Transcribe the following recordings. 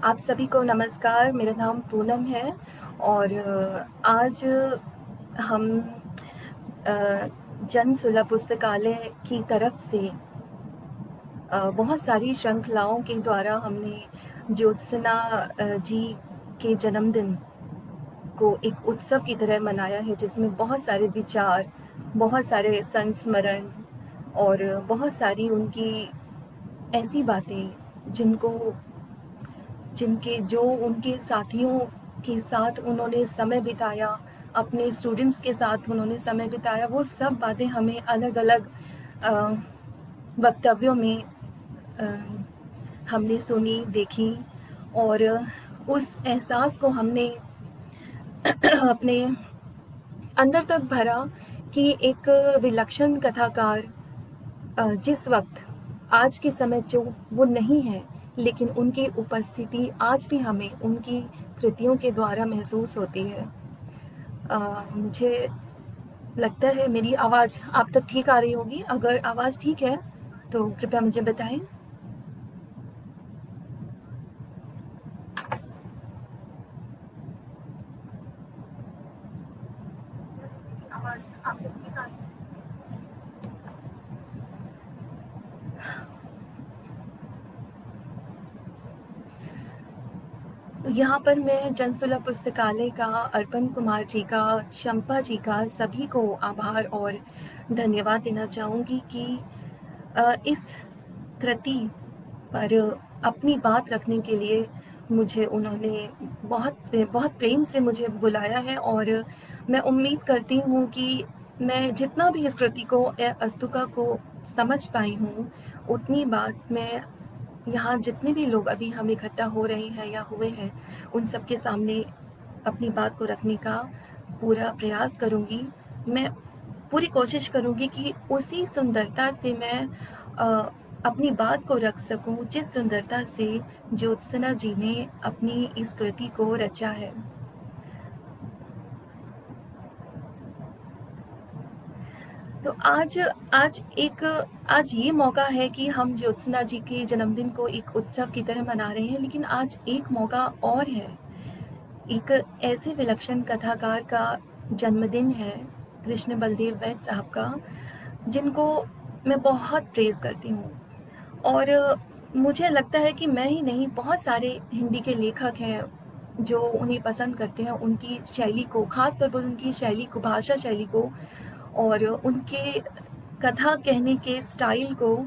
आप सभी को नमस्कार, मेरा नाम पूनम है और आज हम अ, जन सुलभ पुस्तकालय की तरफ से बहुत सारी श्रृंखलाओं के द्वारा हमने ज्योत्सना जी के जन्मदिन को एक उत्सव की तरह मनाया है, जिसमें बहुत सारे विचार, बहुत सारे संस्मरण और बहुत सारी उनकी ऐसी बातें जो उनके साथियों के साथ उन्होंने समय बिताया, अपने स्टूडेंट्स के साथ उन्होंने समय बिताया, वो सब बातें हमें अलग-अलग अ, वक्तव्यों में अ, हमने सुनी, देखी और उस एहसास को हमने अपने अंदर तक भरा कि एक विलक्षण कथाकार जिस वक़्त आज के समय जो वो नहीं है, लेकिन उनकी उपस्थिति आज भी हमें उनकी कृतियों के द्वारा महसूस होती है। मुझे लगता है मेरी आवाज़ आप तक ठीक आ रही होगी, अगर आवाज़ ठीक है, तो कृपया मुझे बताएँ। आवाज़ आप तक ठीक आ रही है? यहाँ पर मैं जनसुलभ पुस्तकालय का, अर्पण कुमार जी का, शम्पा जी का सभी को आभार और धन्यवाद देना चाहूँगी कि इस कृति पर अपनी बात रखने के लिए मुझे उन्होंने बहुत प्रेम से मुझे बुलाया है और मैं उम्मीद करती हूँ कि मैं जितना भी इस कृति को या अस्तुका को समझ पाई हूँ, उतनी बात मैं यहाँ जितने भी लोग अभी हम इकट्ठा हो रहे हैं या हुए हैं, उन सबके सामने अपनी बात को रखने का पूरा प्रयास करूँगी। मैं पूरी कोशिश करूँगी कि उसी सुंदरता से मैं अपनी बात को रख सकूँ, जिस सुंदरता से ज्योत्सना जी ने अपनी इस कृति को रचा है। तो आज ये मौका है कि हम ज्योत्सना जी के जन्मदिन को एक उत्सव की तरह मना रहे हैं, लेकिन आज एक मौका और है। एक ऐसे विलक्षण कथाकार का जन्मदिन है, कृष्ण बलदेव वैद्य साहब का, जिनको मैं बहुत प्रेज़ करती हूँ और मुझे लगता है कि मैं ही नहीं, बहुत सारे हिंदी के लेखक हैं, जो उन्हें पसंद करते हैं, उनकी शैली को, ख़ास तौर पर उनकी शैली को, भाषा शैली को और उनके कथा कहने के स्टाइल को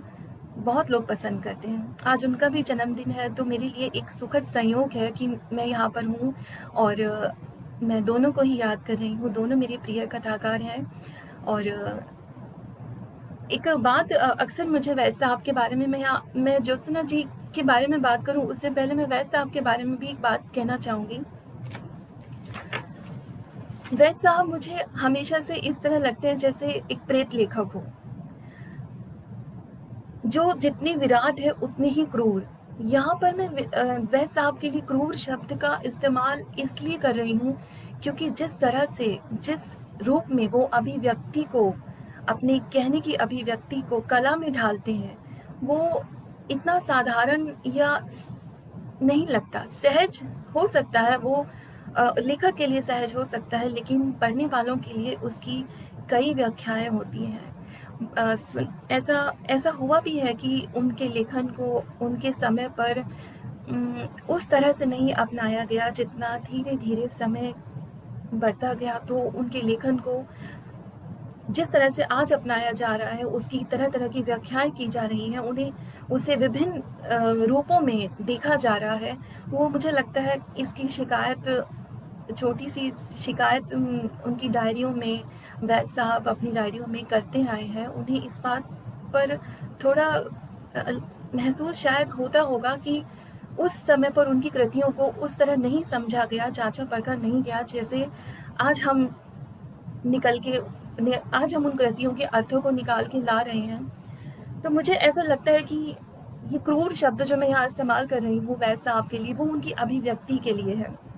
बहुत लोग पसंद करते हैं। आज उनका भी जन्मदिन है, तो मेरे लिए एक सुखद संयोग है कि मैं यहाँ पर हूँ और मैं दोनों को ही याद कर रही हूँ, दोनों मेरे प्रिय कथाकार हैं और एक बात अक्सर मुझे वैद साहब के बारे में मैं ज्योत्सना जी के बारे में बात करूँ, उससे पहले मैं वैद साहब के बारे में भी एक बात कहना चाहूँगी। वैद साहब मुझे हमेशा से इस तरह लगते हैं जैसे एक प्रेत लेखक हो, जो जितनी विराट है उतनी ही क्रूर। यहाँ पर मैं वैद साहब के लिए क्रूर शब्द का इस्तेमाल इसलिए कर रही हूँ क्योंकि जिस तरह से, जिस रूप में वो अभिव्यक्ति को, अपने कहने की अभिव्यक्ति को कला में ढालते हैं, वो इतना साधारण या नहीं लगता। सहज हो सकता है वो, लेखक के लिए सहज हो सकता है, लेकिन पढ़ने वालों के लिए उसकी कई व्याख्याएँ होती हैं। ऐसा ऐसा हुआ भी है कि उनके लेखन को उनके समय पर उस तरह से नहीं अपनाया गया, जितना धीरे-धीरे समय बढ़ता गया तो उनके लेखन को जिस तरह से आज अपनाया जा रहा है, उसकी तरह-तरह की व्याख्याएँ की जा रही हैं, उसे विभिन्न रूपों में देखा जा रहा है। वो मुझे लगता है इसकी शिकायत, छोटी-सी शिकायत उनकी डायरियों में, वैद साहब अपनी डायरियों में करते आए हैं। उन्हें इस बात पर थोड़ा महसूस शायद होता होगा कि उस समय पर उनकी कृतियों को उस तरह नहीं समझा गया, जाँचा-परखा नहीं गया, जैसे आज हम निकल के आज हम उन कृतियों के अर्थों को निकाल के ला रहे हैं। तो मुझे ऐसा लगता है कि ये क्रूर शब्द जो मैं यहाँ इस्तेमाल कर रही हूँ वैद साहब के लिए, वो उनकी अभिव्यक्ति के लिए है।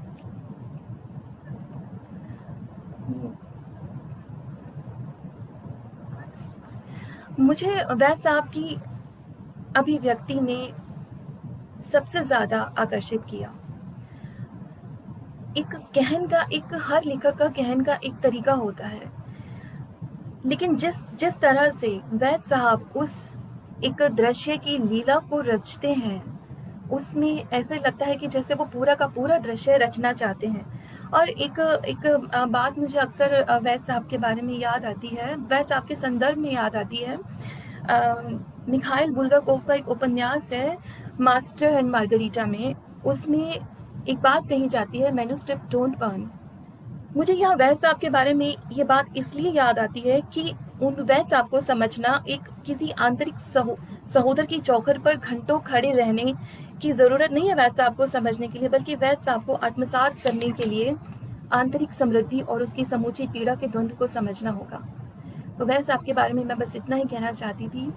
मुझे वैद साहब की अभिव्यक्ति में सबसे ज़्यादा आकर्षित किया। एक कहन का, एक हर लेखक का कहन का एक तरीका होता है, लेकिन जिस जिस तरह से वैद साहब उस एक दृश्य की लीला को रचते हैं, उसमें ऐसे लगता है कि जैसे वो पूरा का पूरा दृश्य रचना चाहते हैं। और एक एक बात मुझे अक्सर वैद साहब के बारे में याद आती है, वैद साहब के संदर्भ में याद आती है। मिखाइल बुल्गाकोव का एक उपन्यास है मास्टर एंड मार्गरीटा में, उसमें एक बात कही जाती है, मैन्युस्क्रिप्ट डोंट बर्न। मुझे यहाँ वैद साहब के बारे में ये बात इसलिए याद आती है कि उन वैद साहब को समझना एक किसी आंतरिक सहोदर की चौखट पर घंटों खड़े रहने की ज़रूरत नहीं है वैद साहब को समझने के लिए, बल्कि वैद साहब को आत्मसात करने के लिए आंतरिक समृद्धि और उसकी समूची पीड़ा के द्वंद्व को समझना होगा। तो वैद साहब के बारे में मैं बस इतना ही कहना चाहती थी।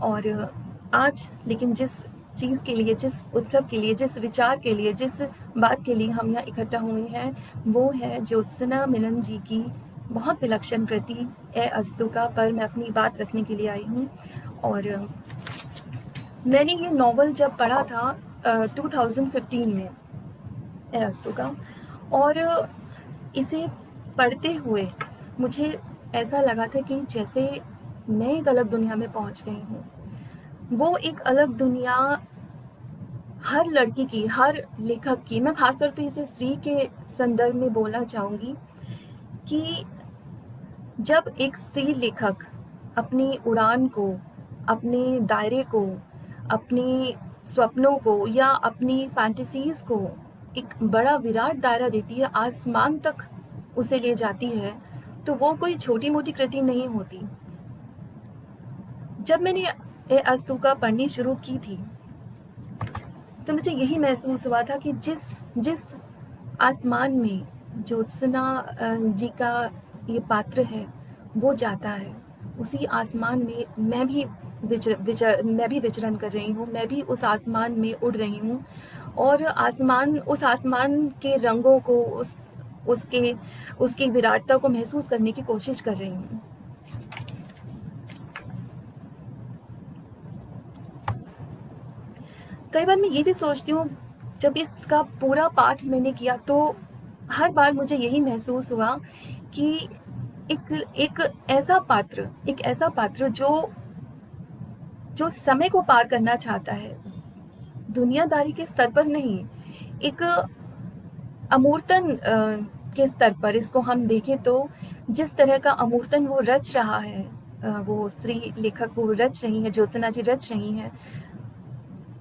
और आज लेकिन जिस चीज़ के लिए, जिस उत्सव के लिए, जिस विचार के लिए, जिस बात के लिए हम यहाँ इकट्ठा हुए हैं, वो है ज्योत्सना मेनन जी की बहुत विलक्षण कृति ए अस्तुका पर मैं अपनी बात रखने के लिए आई हूँ। और मैंने ये नॉवल जब पढ़ा था 2015 में, ए अस्तुका, और इसे पढ़ते हुए मुझे ऐसा लगा था कि जैसे मैं एक अलग दुनिया में पहुँच गई हूँ। वो एक अलग दुनिया हर लड़की की, हर लेखक की, मैं खासतौर पे इसे स्त्री के संदर्भ में बोलना चाहूँगी कि जब एक स्त्री लेखक अपनी उड़ान को, अपने दायरे को, अपने स्वप्नों को या अपनी फैंटेसीज़ को एक बड़ा विराट दायरा देती है, आसमान तक उसे ले जाती है, तो वो कोई छोटी-मोटी कृति नहीं होती। जब मैंने ए अस्तुका पढ़नी शुरू की थी, तो मुझे यही महसूस हुआ था कि जिस जिस आसमान में ज्योत्सना जी का ये पात्र है वो जाता है, उसी आसमान में मैं भी विचरण कर रही हूँ, मैं भी उस आसमान में उड़ रही हूँ और उस आसमान के रंगों को, उसके उसकी विराटता को महसूस करने की कोशिश कर रही हूँ। कई बार मैं ये भी सोचती हूँ, जब इसका पूरा पाठ मैंने किया तो हर बार मुझे यही महसूस हुआ कि एक ऐसा पात्र जो समय को पार करना चाहता है, दुनियादारी के स्तर पर नहीं, एक अमूर्तन के स्तर पर इसको हम देखें तो जिस तरह का अमूर्तन वो रच रहा है, वो स्त्री लेखक वो रच रही है, ज्योत्सना जी रच रही हैं,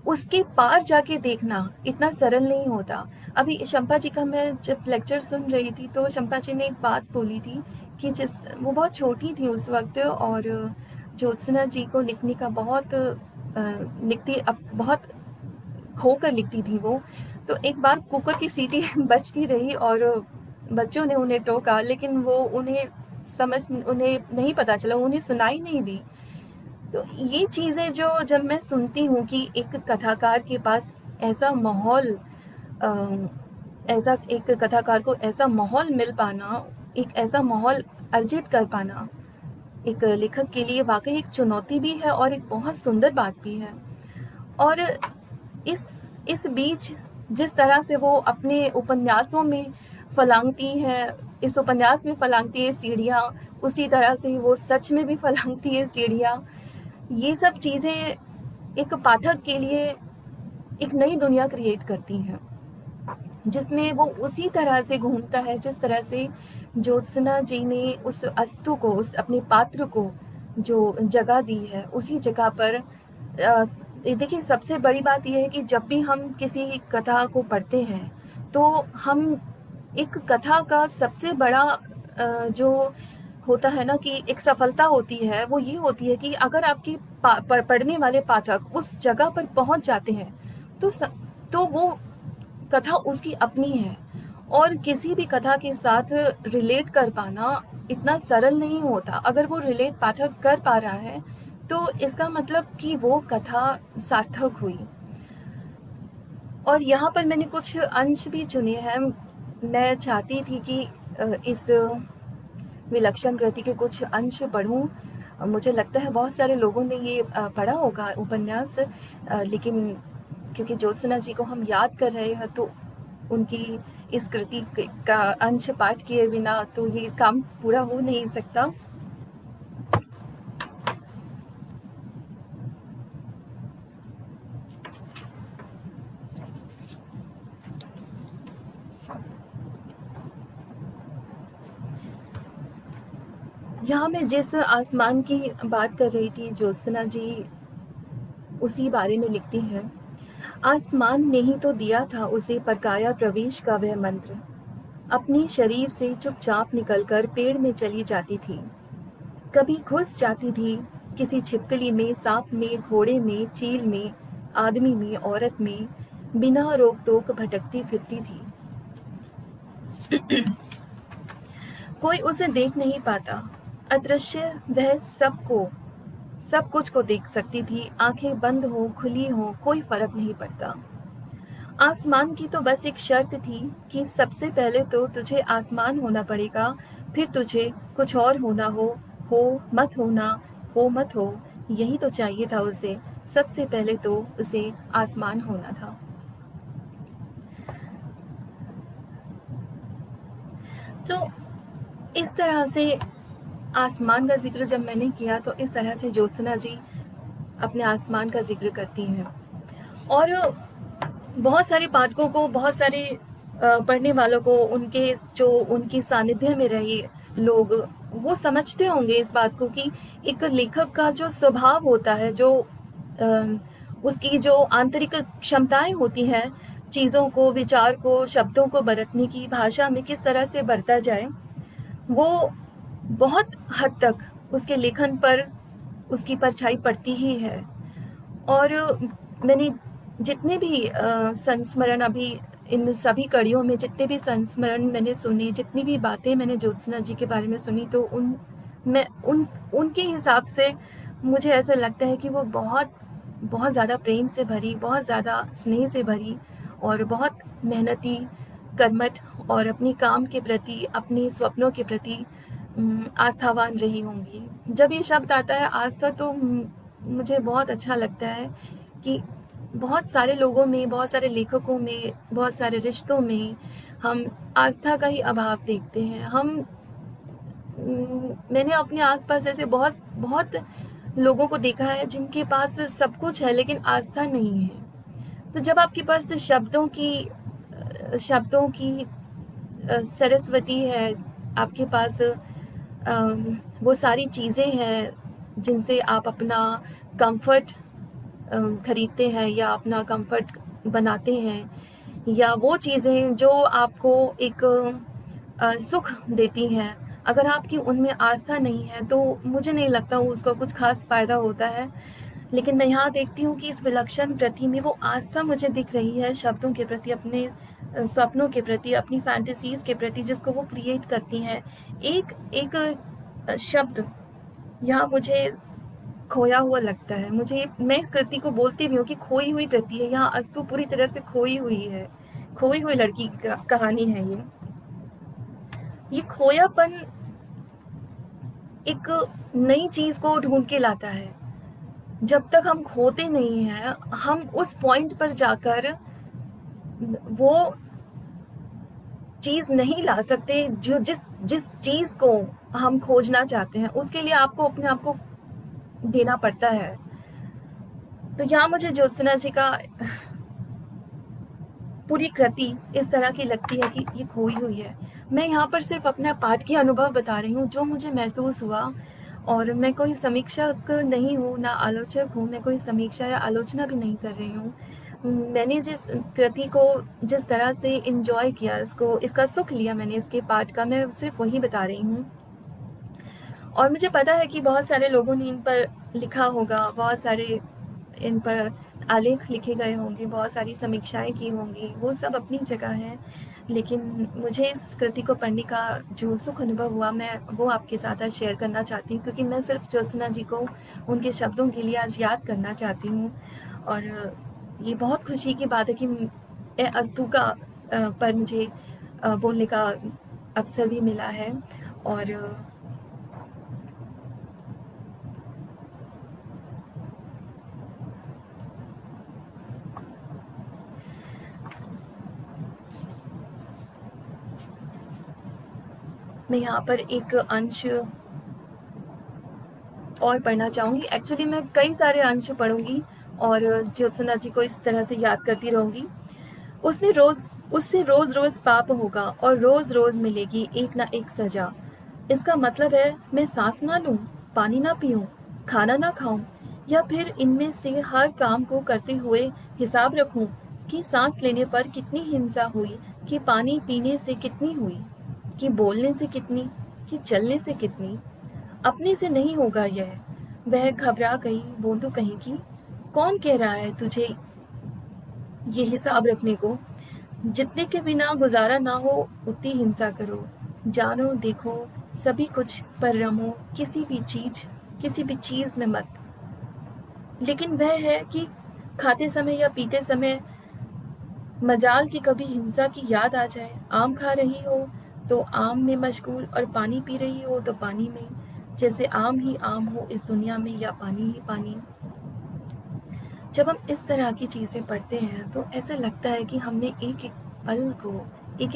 उसके पार जाके देखना इतना सरल नहीं होता। अभी शंपा जी का मैं जब लेक्चर सुन रही थी तो शंपा जी ने एक बात बोली थी कि वो बहुत छोटी थी उस वक्त और ज्योत्सना जी को लिखने का बहुत खोकर लिखती थी वो। तो एक बार कुकर की सीटी बजती रही और बच्चों ने उन्हें टोका, लेकिन वो उन्हें नहीं पता चला, उन्हें सुनाई नहीं दी। तो ये चीज़ें जो जब मैं सुनती हूँ कि एक कथाकार के पास ऐसा माहौल, ऐसा एक कथाकार को ऐसा माहौल मिल पाना, एक ऐसा माहौल अर्जित कर पाना, एक लेखक के लिए वाकई एक चुनौती भी है और एक बहुत सुंदर बात भी है। और इस बीच जिस तरह से वो अपने उपन्यासों में फलांगती है, इस उपन्यास में फलांगती है सीढ़ियाँ, उसी तरह से वो सच में भी फलांगती है सीढ़ियाँ। ये सब चीज़ें एक पाठक के लिए एक नई दुनिया क्रिएट करती हैं, जिसमें वो उसी तरह से घूमता है जिस तरह से ज्योत्सना जी ने उस अस्तु को, उस अपने पात्र को जो जगह दी है, उसी जगह पर देखिए सबसे बड़ी बात यह है कि जब भी हम किसी कथा को पढ़ते हैं तो हम एक कथा का सबसे बड़ा जो होता है ना कि एक सफलता होती है, वो ये होती है कि अगर आपके पढ़ने वाले पाठक उस जगह पर पहुंच जाते हैं तो वो कथा उसकी अपनी है। और किसी भी कथा के साथ रिलेट कर पाना इतना सरल नहीं होता। अगर वो रिलेट पाठक कर पा रहा है तो इसका मतलब कि वो कथा सार्थक हुई। और यहाँ पर मैंने कुछ अंश भी चुने हैं। मैं चाहती थी कि इस विलक्षण कृति के कुछ अंश पढ़ूं। मुझे लगता है बहुत सारे लोगों ने ये पढ़ा होगा उपन्यास, लेकिन क्योंकि ज्योत्सना जी को हम याद कर रहे हैं, तो उनकी इस कृति का अंश पाठ किए बिना तो ये काम पूरा हो नहीं सकता। यहाँ मैं जिस आसमान की बात कर रही थी, ज्योत्सना जी उसी बारे में लिखती हैं। आसमान ने ही तो दिया था उसे परकाया प्रवेश का वह मंत्र। अपने शरीर से चुपचाप निकलकर पेड़ में चली जाती थी। कभी घुस जाती थी किसी छिपकली में, सांप में, घोड़े में, चील में, आदमी में, औरत में, बिना रोक टोक भटकती फिरती थी। कोई उसे देख नहीं पाता। अदृश्य वह सब कुछ को देख सकती थी। आंखें बंद हो खुली हो कोई फर्क नहीं पड़ता। आसमान की तो बस एक शर्त थी कि सबसे पहले तो तुझे आसमान होना पड़ेगा, फिर तुझे कुछ और होना हो मत होना, हो मत हो, यही तो चाहिए था उसे। सबसे पहले तो उसे आसमान होना था। तो इस तरह से आसमान का जिक्र जब मैंने किया, तो इस तरह से ज्योत्सना जी अपने आसमान का जिक्र करती हैं। और बहुत सारे पाठकों को, बहुत सारे पढ़ने वालों को, उनके जो उनकी सानिध्य में रहे लोग, वो समझते होंगे इस बात को कि एक लेखक का जो स्वभाव होता है, जो उसकी जो आंतरिक क्षमताएं होती हैं, चीज़ों को, विचार को, शब्दों को बरतने की, भाषा में किस तरह से बरता जाए, वो बहुत हद तक उसके लेखन पर उसकी परछाई पड़ती ही है। और मैंने जितने भी संस्मरण अभी इन सभी कड़ियों में जितने भी संस्मरण मैंने सुने, जितनी भी बातें मैंने ज्योत्सना जी के बारे में सुनी, तो उनके हिसाब से मुझे ऐसा लगता है कि वो बहुत बहुत ज़्यादा प्रेम से भरी, बहुत ज़्यादा स्नेह से भरी और बहुत मेहनती, कर्मठ और अपने काम के प्रति, अपने स्वप्नों के प्रति आस्थावान रही होंगी। जब ये शब्द आता है आस्था, तो मुझे बहुत अच्छा लगता है कि बहुत सारे लोगों में, बहुत सारे लेखकों में, बहुत सारे रिश्तों में हम आस्था का ही अभाव देखते हैं। मैंने अपने आसपास ऐसे बहुत बहुत लोगों को देखा है जिनके पास सब कुछ है लेकिन आस्था नहीं है। तो जब आपके पास शब्दों की सरस्वती है, आपके पास वो सारी चीज़ें हैं जिनसे आप अपना कंफर्ट खरीदते हैं या अपना कंफर्ट बनाते हैं, या वो चीज़ें जो आपको एक सुख देती हैं, अगर आपकी उनमें आस्था नहीं है तो मुझे नहीं लगता उसका कुछ खास फ़ायदा होता है। लेकिन मैं यहाँ देखती हूँ कि इस विलक्षण कृति में वो आस्था मुझे दिख रही है, शब्दों के प्रति, अपने सपनों के प्रति, अपनी फैंटेसीज़ के प्रति जिसको वो क्रिएट करती हैं। एक एक शब्द यहाँ मुझे खोया हुआ लगता है। मैं इस कृति को बोलती भी हूँ कि खोई हुई कृति है। यहाँ अस्तु पूरी तरह से खोई हुई है। खोई हुई लड़की की कहानी है ये। ये खोयापन एक नई चीज़ को ढूँढ के लाता है। जब तक हम खोते नहीं हैं, हम उस पॉइंट पर जाकर वो चीज़ नहीं ला सकते जो जिस जिस चीज़ को हम खोजना चाहते हैं, उसके लिए आपको अपने आप को देना पड़ता है। तो यहाँ मुझे ज्योत्सना जी का पूरी कृति इस तरह की लगती है कि ये खोई हुई है। मैं यहाँ पर सिर्फ अपना पाठ की अनुभव बता रही हूँ, जो मुझे महसूस हुआ, और मैं कोई समीक्षक नहीं हूँ, ना आलोचक हूँ, मैं कोई समीक्षा या आलोचना भी नहीं कर रही हूँ। मैंने जिस कृति को जिस तरह से एंजॉय किया, इसका सुख लिया मैंने इसके पाठ का, मैं सिर्फ वही बता रही हूँ। और मुझे पता है कि बहुत सारे लोगों ने इन पर लिखा होगा, बहुत सारे इन पर आलेख लिखे गए होंगे, बहुत सारी समीक्षाएं की होंगी, वो सब अपनी जगह है। लेकिन मुझे इस कृति को पढ़ने का जो सुख अनुभव हुआ, मैं वो आपके साथ आज शेयर करना चाहती हूँ, क्योंकि मैं सिर्फ ज्योत्सना जी को उनके शब्दों के लिए आज याद करना चाहती हूँ। और ये बहुत खुशी की बात है कि अस्तु का पर मुझे बोलने का अवसर भी मिला है। और मैं यहाँ पर एक अंश और पढ़ना चाहूँगी। एक्चुअली मैं कई सारे अंश पढ़ूँगी और ज्योत्सना जी को इस तरह से याद करती रहूँगी। उससे रोज़ रोज़ पाप होगा और रोज़ रोज़ मिलेगी एक ना एक सज़ा। इसका मतलब है मैं सांस ना लूँ, पानी ना पीऊँ, खाना ना खाऊँ, या फिर इनमें से हर काम को करते हुए हिसाब रखूँ कि सांस लेने पर कितनी हिंसा हुई, कि पानी पीने से कितनी हुई, कि बोलने से कितनी, कि चलने से कितनी। अपने से नहीं होगा यह। वह घबरा गई बूंदू कहीं की। कौन कह रहा है तुझे ये हिसाब रखने को? जितने के बिना गुजारा ना हो उतनी हिंसा करो। जानो देखो सभी कुछ पर रमो, किसी भी चीज में मत। लेकिन वह है कि खाते समय या पीते समय मजाल की कभी हिंसा की याद आ जाए। आम खा रही हो तो आम में मशगूल, और पानी पी रही हो तो पानी में, जैसे आम ही आम हो इस दुनिया में या पानी ही पानी। जब हम इस तरह की चीज़ें पढ़ते हैं तो ऐसा लगता है कि हमने एक एक पल को, एक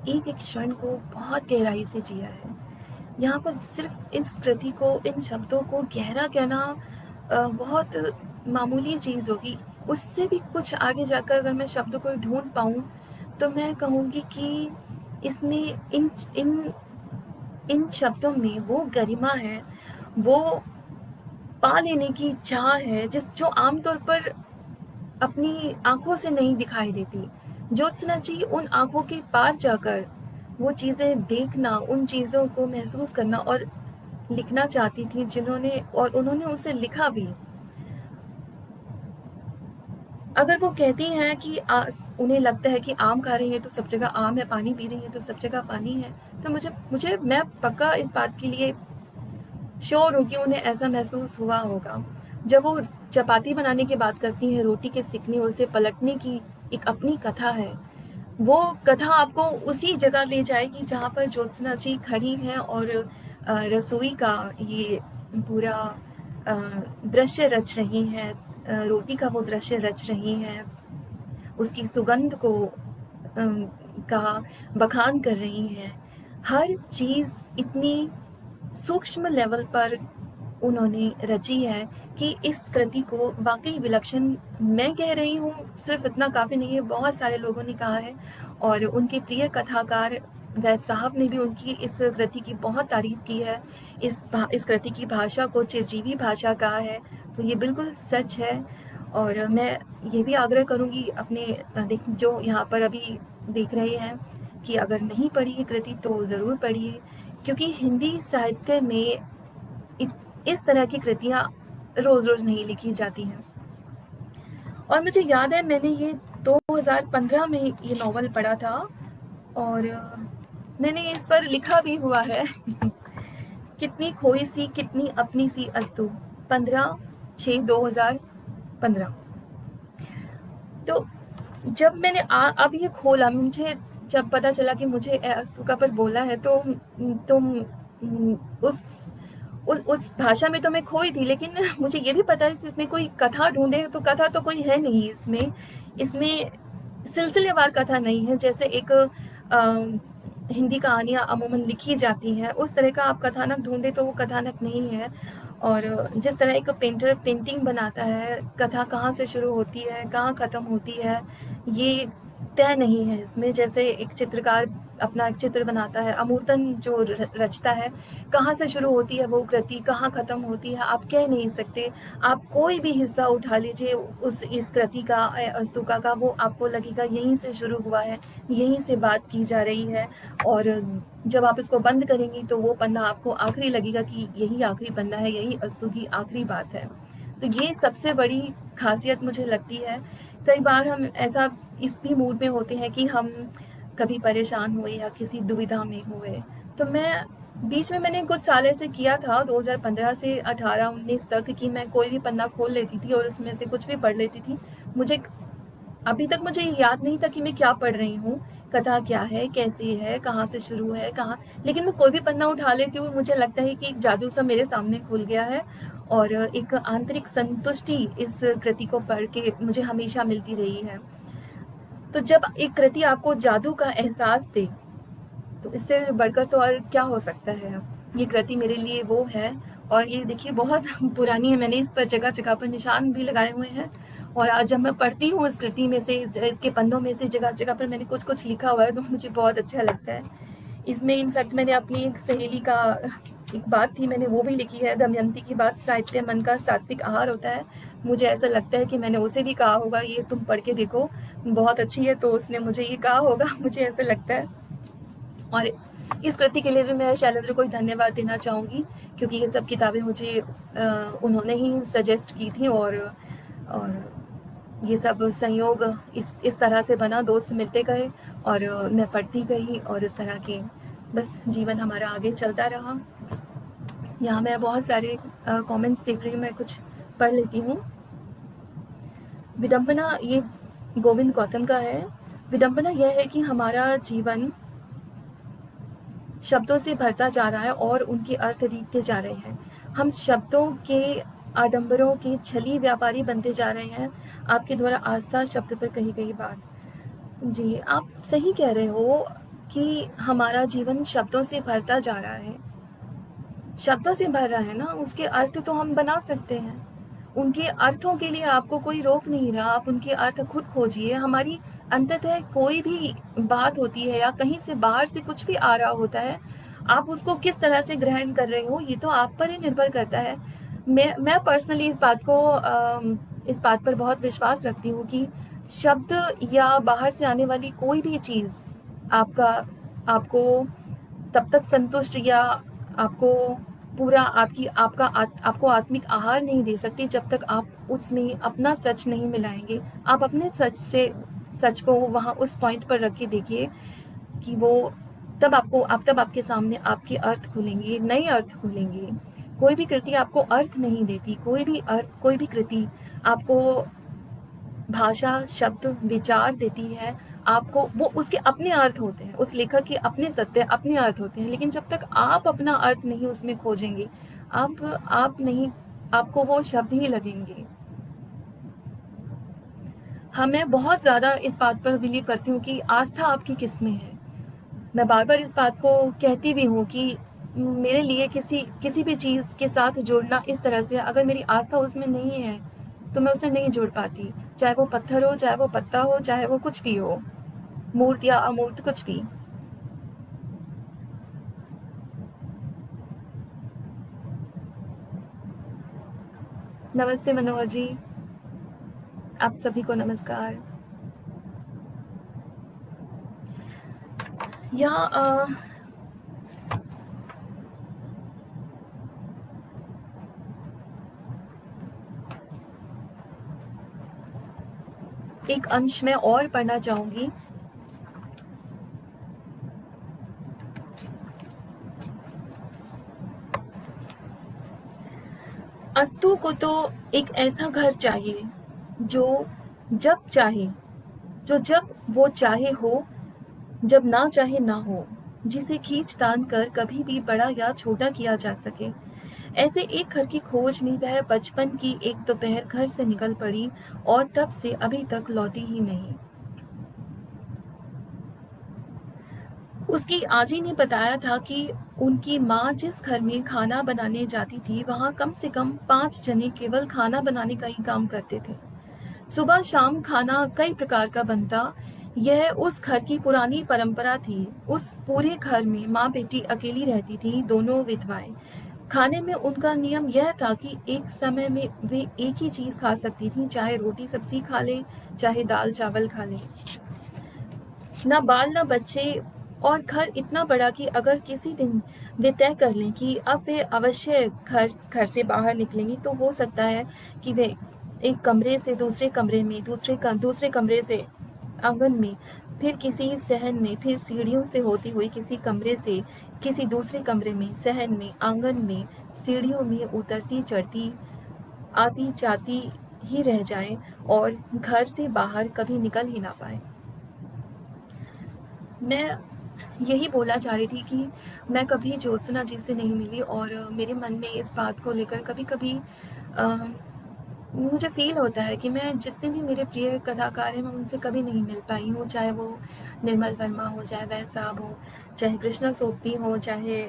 एक क्षण को बहुत गहराई से जिया है। यहाँ पर सिर्फ इस कृति को, इन शब्दों को गहरा कहना बहुत मामूली चीज़ होगी। उससे भी कुछ आगे जाकर अगर मैं शब्दों को ढूंढ पाऊँ तो मैं कहूँगी कि इसमें इन इन शब्दों में वो गरिमा है, वो पा लेने की चाह है जो आमतौर पर अपनी आंखों से नहीं दिखाई देती। ज्योत्सना जी उन आंखों के पार जाकर वो चीज़ें देखना, उन चीज़ों को महसूस करना और लिखना चाहती थी, उन्होंने उसे लिखा भी। अगर वो कहती हैं कि उन्हें लगता है कि आम खा रही है तो सब जगह आम है, पानी पी रही है तो सब जगह पानी है, तो मैं पक्का इस बात के लिए श्योर हूँ कि उन्हें ऐसा महसूस हुआ होगा। जब वो चपाती बनाने की बात करती हैं, रोटी के सिकने उसे पलटने की एक अपनी कथा है। वो कथा आपको उसी जगह ले जाएगी जहाँ पर ज्योत्सना जी खड़ी हैं और रसोई का ये पूरा दृश्य रच रही हैं, रोटी का वो दृश्य रच रही हैं, उसकी सुगंध को का बखान कर रही हैं। हर चीज़ इतनी सूक्ष्म लेवल पर उन्होंने रची है कि इस कृति को वाकई विलक्षण, मैं कह रही हूँ सिर्फ इतना काफ़ी नहीं है, बहुत सारे लोगों ने कहा है और उनके प्रिय कथाकार वैद साहब ने भी उनकी इस कृति की बहुत तारीफ की है। इस कृति की भाषा को चिरजीवी भाषा कहा है, तो ये बिल्कुल सच है। और मैं ये भी आग्रह करूँगी अपने जो यहाँ पर अभी देख रहे हैं कि अगर नहीं पढ़ी ये कृति तो ज़रूर पढ़िए, क्योंकि हिंदी साहित्य में इस तरह की कृतियाँ रोज़ रोज़ नहीं लिखी जाती हैं। और मुझे याद है मैंने ये 2015 में ये नॉवल पढ़ा था और मैंने इस पर लिखा भी हुआ है कितनी खोई सी कितनी अपनी सी अस्तु, 15/6/2015। तो जब मैंने अब ये खोला, मुझे जब पता चला कि मुझे अस्तु पर बोला है तो उस भाषा में तो मैं खोई थी, लेकिन मुझे ये भी पता है इसमें कोई कथा ढूंढे तो कथा तो कोई है नहीं इसमें सिलसिलेवार कथा नहीं है, जैसे एक हिंदी कहानियाँ अमूमन लिखी जाती हैं उस तरह का आप कथानक ढूंढे तो वो कथानक नहीं है। और जिस तरह एक पेंटर पेंटिंग बनाता है, कथा कहाँ से शुरू होती है कहाँ ख़त्म होती है ये तय नहीं है इसमें। जैसे एक चित्रकार अपना एक चित्र बनाता है, अमूर्तन जो रचता है, कहाँ से शुरू होती है वो कृति, कहाँ ख़त्म होती है आप कह नहीं सकते। आप कोई भी हिस्सा उठा लीजिए इस कृति का, अस्तुका का, वो आपको लगेगा यहीं से शुरू हुआ है, यहीं से बात की जा रही है। और जब आप इसको बंद करेंगी तो वो पन्ना आपको आखिरी लगेगा कि यही आखिरी पन्ना है, यही अस्तु की आखिरी बात है। तो ये सबसे बड़ी खासियत मुझे लगती है। कई बार हम ऐसा इस भी मूड में होते हैं कि हम कभी परेशान हुए या किसी दुविधा में हुए, तो मैं बीच में मैंने कुछ साल ऐसे किया था 2015 से 18-19 तक कि मैं कोई भी पन्ना खोल लेती थी और उसमें से कुछ भी पढ़ लेती थी। अभी तक मुझे याद नहीं था कि मैं क्या पढ़ रही हूँ, कथा क्या है, कैसी है, कहाँ से शुरू है, कहाँ, लेकिन मैं कोई भी पन्ना उठा लेती हूँ, मुझे लगता है कि एक जादू सा मेरे सामने खुल गया है और एक आंतरिक संतुष्टि इस कृति को पढ़ के मुझे हमेशा मिलती रही है। तो जब एक कृति आपको जादू का एहसास दे तो इससे बढ़कर तो और क्या हो सकता है। ये कृति मेरे लिए वो है, और ये देखिए बहुत पुरानी है, मैंने इस पर जगह-जगह पर निशान भी लगाए हुए हैं, और आज जब मैं पढ़ती हूँ इस कृति में से, इसके पन्नों में से जगह-जगह पर मैंने कुछ-कुछ लिखा हुआ है, तो मुझे बहुत अच्छा लगता है। इसमें इनफैक्ट मैंने अपनी एक सहेली का एक बात थी, मैंने वो भी लिखी है, दमयंती की बात, साहित्य मन का सात्विक आहार होता है। मुझे ऐसा लगता है कि मैंने उसे भी कहा होगा ये तुम पढ़ के देखो, बहुत अच्छी है, तो उसने मुझे ये कहा होगा, मुझे ऐसा लगता है। और इस कृति के लिए भी मैं शैलेंद्र को ही धन्यवाद देना चाहूँगी, क्योंकि ये सब किताबें मुझे उन्होंने ही सजेस्ट की थी, और ये सब संयोग इस तरह से बना, दोस्त मिलते गए और मैं पढ़ती गई, और इस तरह के बस जीवन हमारा आगे चलता रहा। यहाँ मैं बहुत सारे कमेंट्स देख रही हूँ, मैं कुछ पढ़ लेती हूँ। विडंबना, ये गोविंद गौतम का है। विडंबना यह है कि हमारा जीवन शब्दों से भरता जा रहा है और उनके अर्थ रीतते जा रहे हैं। हम शब्दों के आडंबरों के छली व्यापारी बनते जा रहे हैं। आपके द्वारा आस्था शब्द पर कही गई बात। जी, आप सही कह रहे हो कि हमारा जीवन शब्दों से भरता जा रहा है। शब्दों से भर रहा है ना, उसके अर्थ तो हम बना सकते हैं। उनके अर्थों के लिए आपको कोई रोक नहीं रहा, आप उनके अर्थ खुद खोजिए। हमारी अंततः कोई भी बात होती है या कहीं से बाहर से कुछ भी आ रहा होता है, आप उसको किस तरह से ग्रहण कर रहे हो, ये तो आप पर ही निर्भर करता है। मैं पर्सनली इस बात पर बहुत विश्वास रखती हूँ कि शब्द या बाहर से आने वाली कोई भी चीज़ आपका आपको तब तक संतुष्ट या आपको पूरा आपको आत्मिक आहार नहीं दे सकती जब तक आप उसमें अपना सच नहीं मिलाएंगे। आप अपने सच को वहाँ उस पॉइंट पर रख के देखिए कि वो तब आपके सामने आपके अर्थ खुलेंगे, नए अर्थ खुलेंगे। कोई भी कृति आपको अर्थ नहीं देती, कोई भी कृति आपको भाषा, शब्द, विचार देती है। आपको वो उसके अपने अर्थ होते हैं, उस लेखक के अपने सत्य, अपने अर्थ होते हैं, लेकिन जब तक आप अपना अर्थ नहीं उसमें खोजेंगे, आप नहीं, आपको वो शब्द ही लगेंगे। हाँ, मैं बहुत ज़्यादा इस बात पर बिलीव करती हूँ कि आस्था आपकी किस में है। मैं बार-बार इस बात को कहती भी हूँ कि मेरे लिए किसी भी चीज़ के साथ जुड़ना इस तरह से, अगर मेरी आस्था उसमें नहीं है, तो मैं उसे नहीं जुड़ पाती। चाहे वो पत्थर हो, चाहे वो पत्ता हो, चाहे वो कुछ भी हो, मूर्त या अमूर्त, कुछ भी। नमस्ते मनोहर जी, आप सभी को नमस्कार। यहाँ एक अंश में और पढ़ना चाहूंगी। अस्तु को तो एक ऐसा घर चाहिए जो जब चाहे जब वो चाहे हो, जब ना चाहे ना हो, जिसे खींच तान कर कभी भी बड़ा या छोटा किया जा सके। ऐसे एक घर की खोज में वह बचपन की एक दोपहर घर से निकल पड़ी और तब से अभी तक लौटी ही नहीं। उसकी आजी ने बताया था कि उनकी माँ जिस घर में खाना बनाने जाती थी, वहाँ कम से कम 5 जने केवल खाना बनाने का ही काम करते थे। सुबह शाम खाना कई प्रकार का बनता। यह उस घर की पुरानी परंपरा थी। उस पूरे घर में माँ बेटी अकेली रहती थी, दोनों विधवाएं। खाने में उनका नियम यह था कि एक समय में वे एक ही चीज खा सकती थी, चाहे रोटी सब्जी खा ले, चाहे दाल चावल खा ले। ना बाल ना बच्चे, और घर इतना बड़ा कि अगर किसी दिन वे तय कर लें कि अब वे अवश्य घर से बाहर निकलेंगी, तो हो सकता है कि वे एक कमरे से दूसरे कमरे में, दूसरे कमरे से आंगन में, फिर किसी सहन में, फिर सीढ़ियों से होती हुई किसी कमरे से किसी दूसरे कमरे में, सहन में, आंगन में, सीढ़ियों में उतरती चढ़ती, आती जाती ही रह जाएं और घर से बाहर कभी निकल ही ना पाए। मैं यही बोलना चाह रही थी कि मैं कभी ज्योत्सना जी से नहीं मिली, और मेरे मन में इस बात को लेकर कभी-कभी मुझे फ़ील होता है कि मैं जितने भी मेरे प्रिय कथाकार हैं, मैं उनसे कभी नहीं मिल पाई हूँ, चाहे वो निर्मल वर्मा हो, चाहे वैद साहब हो, चाहे कृष्णा सोबती हो, चाहे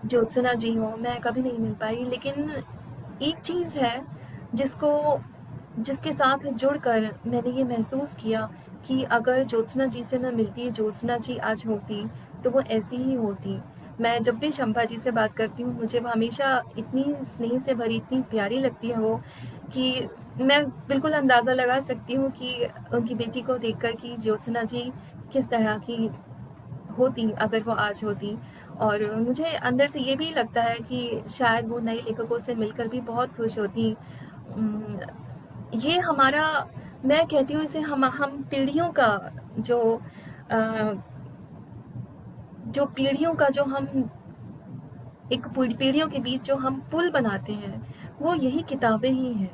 ज्योत्सना जी हो, मैं कभी नहीं मिल पाई। लेकिन एक चीज़ है जिसको जिसके साथ जुड़कर मैंने ये महसूस किया कि अगर ज्योत्सना जी से मैं मिलती, ज्योत्सना जी आज होती, तो वो ऐसी ही होती। मैं जब भी शंपा जी से बात करती हूँ, मुझे वो हमेशा इतनी स्नेह से भरी, इतनी प्यारी लगती है वो, कि मैं बिल्कुल अंदाज़ा लगा सकती हूँ कि उनकी बेटी को देखकर कि ज्योत्सना जी किस तरह की होती अगर वो आज होती। और मुझे अंदर से ये भी लगता है कि शायद वो नए लेखकों से मिलकर भी बहुत खुश होती। उम, ये हमारा, मैं कहती हूँ इसे, हम पीढ़ियों का जो अ, जो पीढ़ियों का जो हम एक पीढ़ियों के बीच जो हम पुल बनाते हैं, वो यही किताबें ही हैं।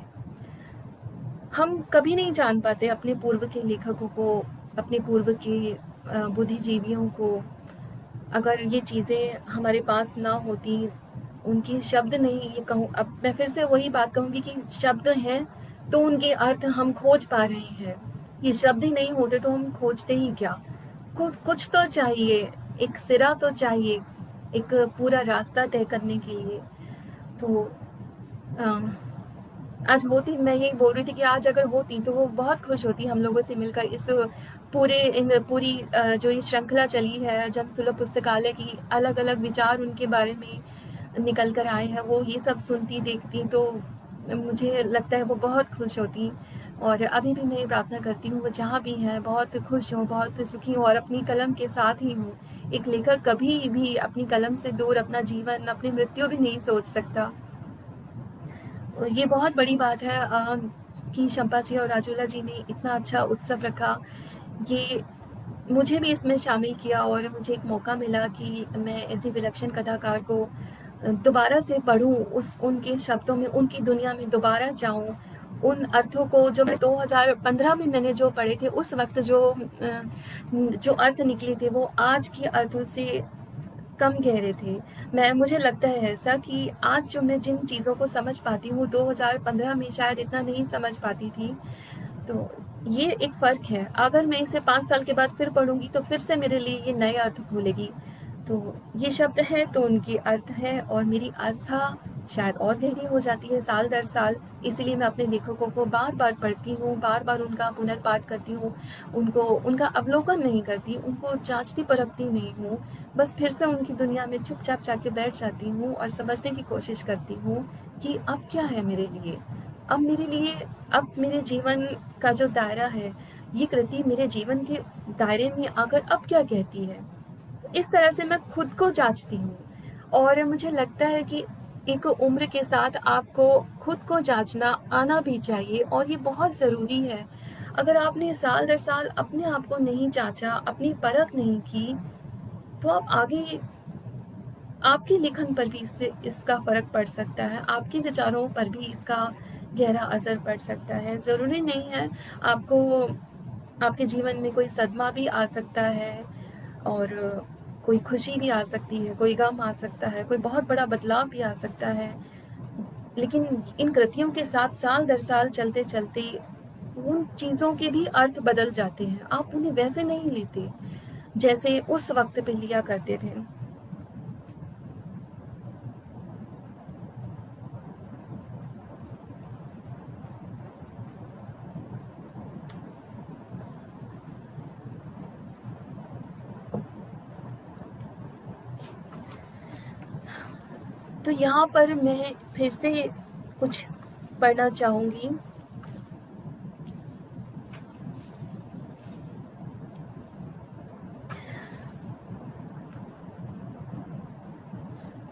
हम कभी नहीं जान पाते अपने पूर्व के लेखकों को, अपने पूर्व के बुद्धिजीवियों को, अगर ये चीज़ें हमारे पास ना होती, उनके शब्द नहीं, ये कहूँ, अब मैं फिर से वही बात कहूँगी कि शब्द हैं तो उनके अर्थ हम खोज पा रहे हैं। ये शब्द ही नहीं होते तो हम खोजते ही क्या? कुछ तो चाहिए, एक सिरा तो चाहिए, एक पूरा रास्ता तय करने के लिए। तो अ, आज होती, मैं यही बोल रही थी कि आज अगर होती तो वो बहुत खुश होती हम लोगों से मिलकर, इस पूरी जो ये श्रृंखला चली है जनसुलभ पुस्तकालय की, अलग अलग विचार उनके बारे में निकल कर आए हैं, वो ये सब सुनती देखती तो मुझे लगता है वो बहुत खुश होती। और अभी भी मैं ये प्रार्थना करती हूँ वो जहाँ भी हैं बहुत खुश हों, बहुत सुखी हों और अपनी कलम के साथ ही हों। एक लेखक कभी भी अपनी कलम से दूर अपना जीवन, अपनी मृत्यु भी नहीं सोच सकता। ये बहुत बड़ी बात है कि शंपा जी और राजूला जी ने इतना अच्छा उत्सव रखा। ये मुझे भी इसमें शामिल किया और मुझे एक मौका मिला कि मैं ऐसे विलक्षण कथाकार को दोबारा से पढूँ, उस उनके शब्दों में, उनकी दुनिया में दोबारा जाऊँ। उन अर्थों को जो मैं 2015 में मैंने जो पढ़े थे, उस वक़्त जो अर्थ निकले थे, वो आज के अर्थों से कम गहरे थे। मुझे लगता है ऐसा कि आज जो मैं जिन चीज़ों को समझ पाती हूँ, 2015 में शायद इतना नहीं समझ पाती थी। तो ये एक फ़र्क है। अगर मैं इसे 5 साल के बाद फिर पढ़ूँगी तो फिर से मेरे लिए ये नए अर्थ खोलेगी। तो ये शब्द हैं तो उनके अर्थ हैं और मेरी आस्था शायद और गहरी हो जाती है साल दर साल। इसीलिए मैं अपने लेखकों को बार-बार पढ़ती हूँ, बार-बार उनका पुनर्पाठ करती हूँ, उनको उनका अवलोकन नहीं करती, उनको जाँचती-परखती नहीं हूँ। बस फिर से उनकी दुनिया में चुपचाप जाके बैठ जाती हूँ और समझने की कोशिश करती हूँ कि अब क्या है मेरे लिए? अब मेरे लिए, अब मेरे जीवन का जो दायरा है, ये कृति मेरे जीवन के दायरे में आकर अब क्या कहती है? इस तरह से मैं खुद को जाँचती हूँ और मुझे लगता है कि एक उम्र के साथ आपको खुद को जाँचना आना भी चाहिए और ये बहुत ज़रूरी है। अगर आपने साल दर साल अपने आप को नहीं जाँचा, अपनी परख नहीं की, तो आप आगे, आपके लेखन पर भी इससे इसका फ़र्क पड़ सकता है, आपके विचारों पर भी इसका गहरा असर पड़ सकता है। ज़रूरी नहीं है आपको, आपके जीवन में कोई सदमा भी आ सकता है और कोई खुशी भी आ सकती है, कोई गम आ सकता है, कोई बहुत बड़ा बदलाव भी आ सकता है। लेकिन इन कृतियों के साथ साल दर साल चलते-चलते उन चीज़ों के भी अर्थ बदल जाते हैं। आप उन्हें वैसे नहीं लेते, जैसे उस वक़्त पे लिया करते थे। तो यहाँ पर मैं फिर से कुछ पढ़ना चाहूँगी।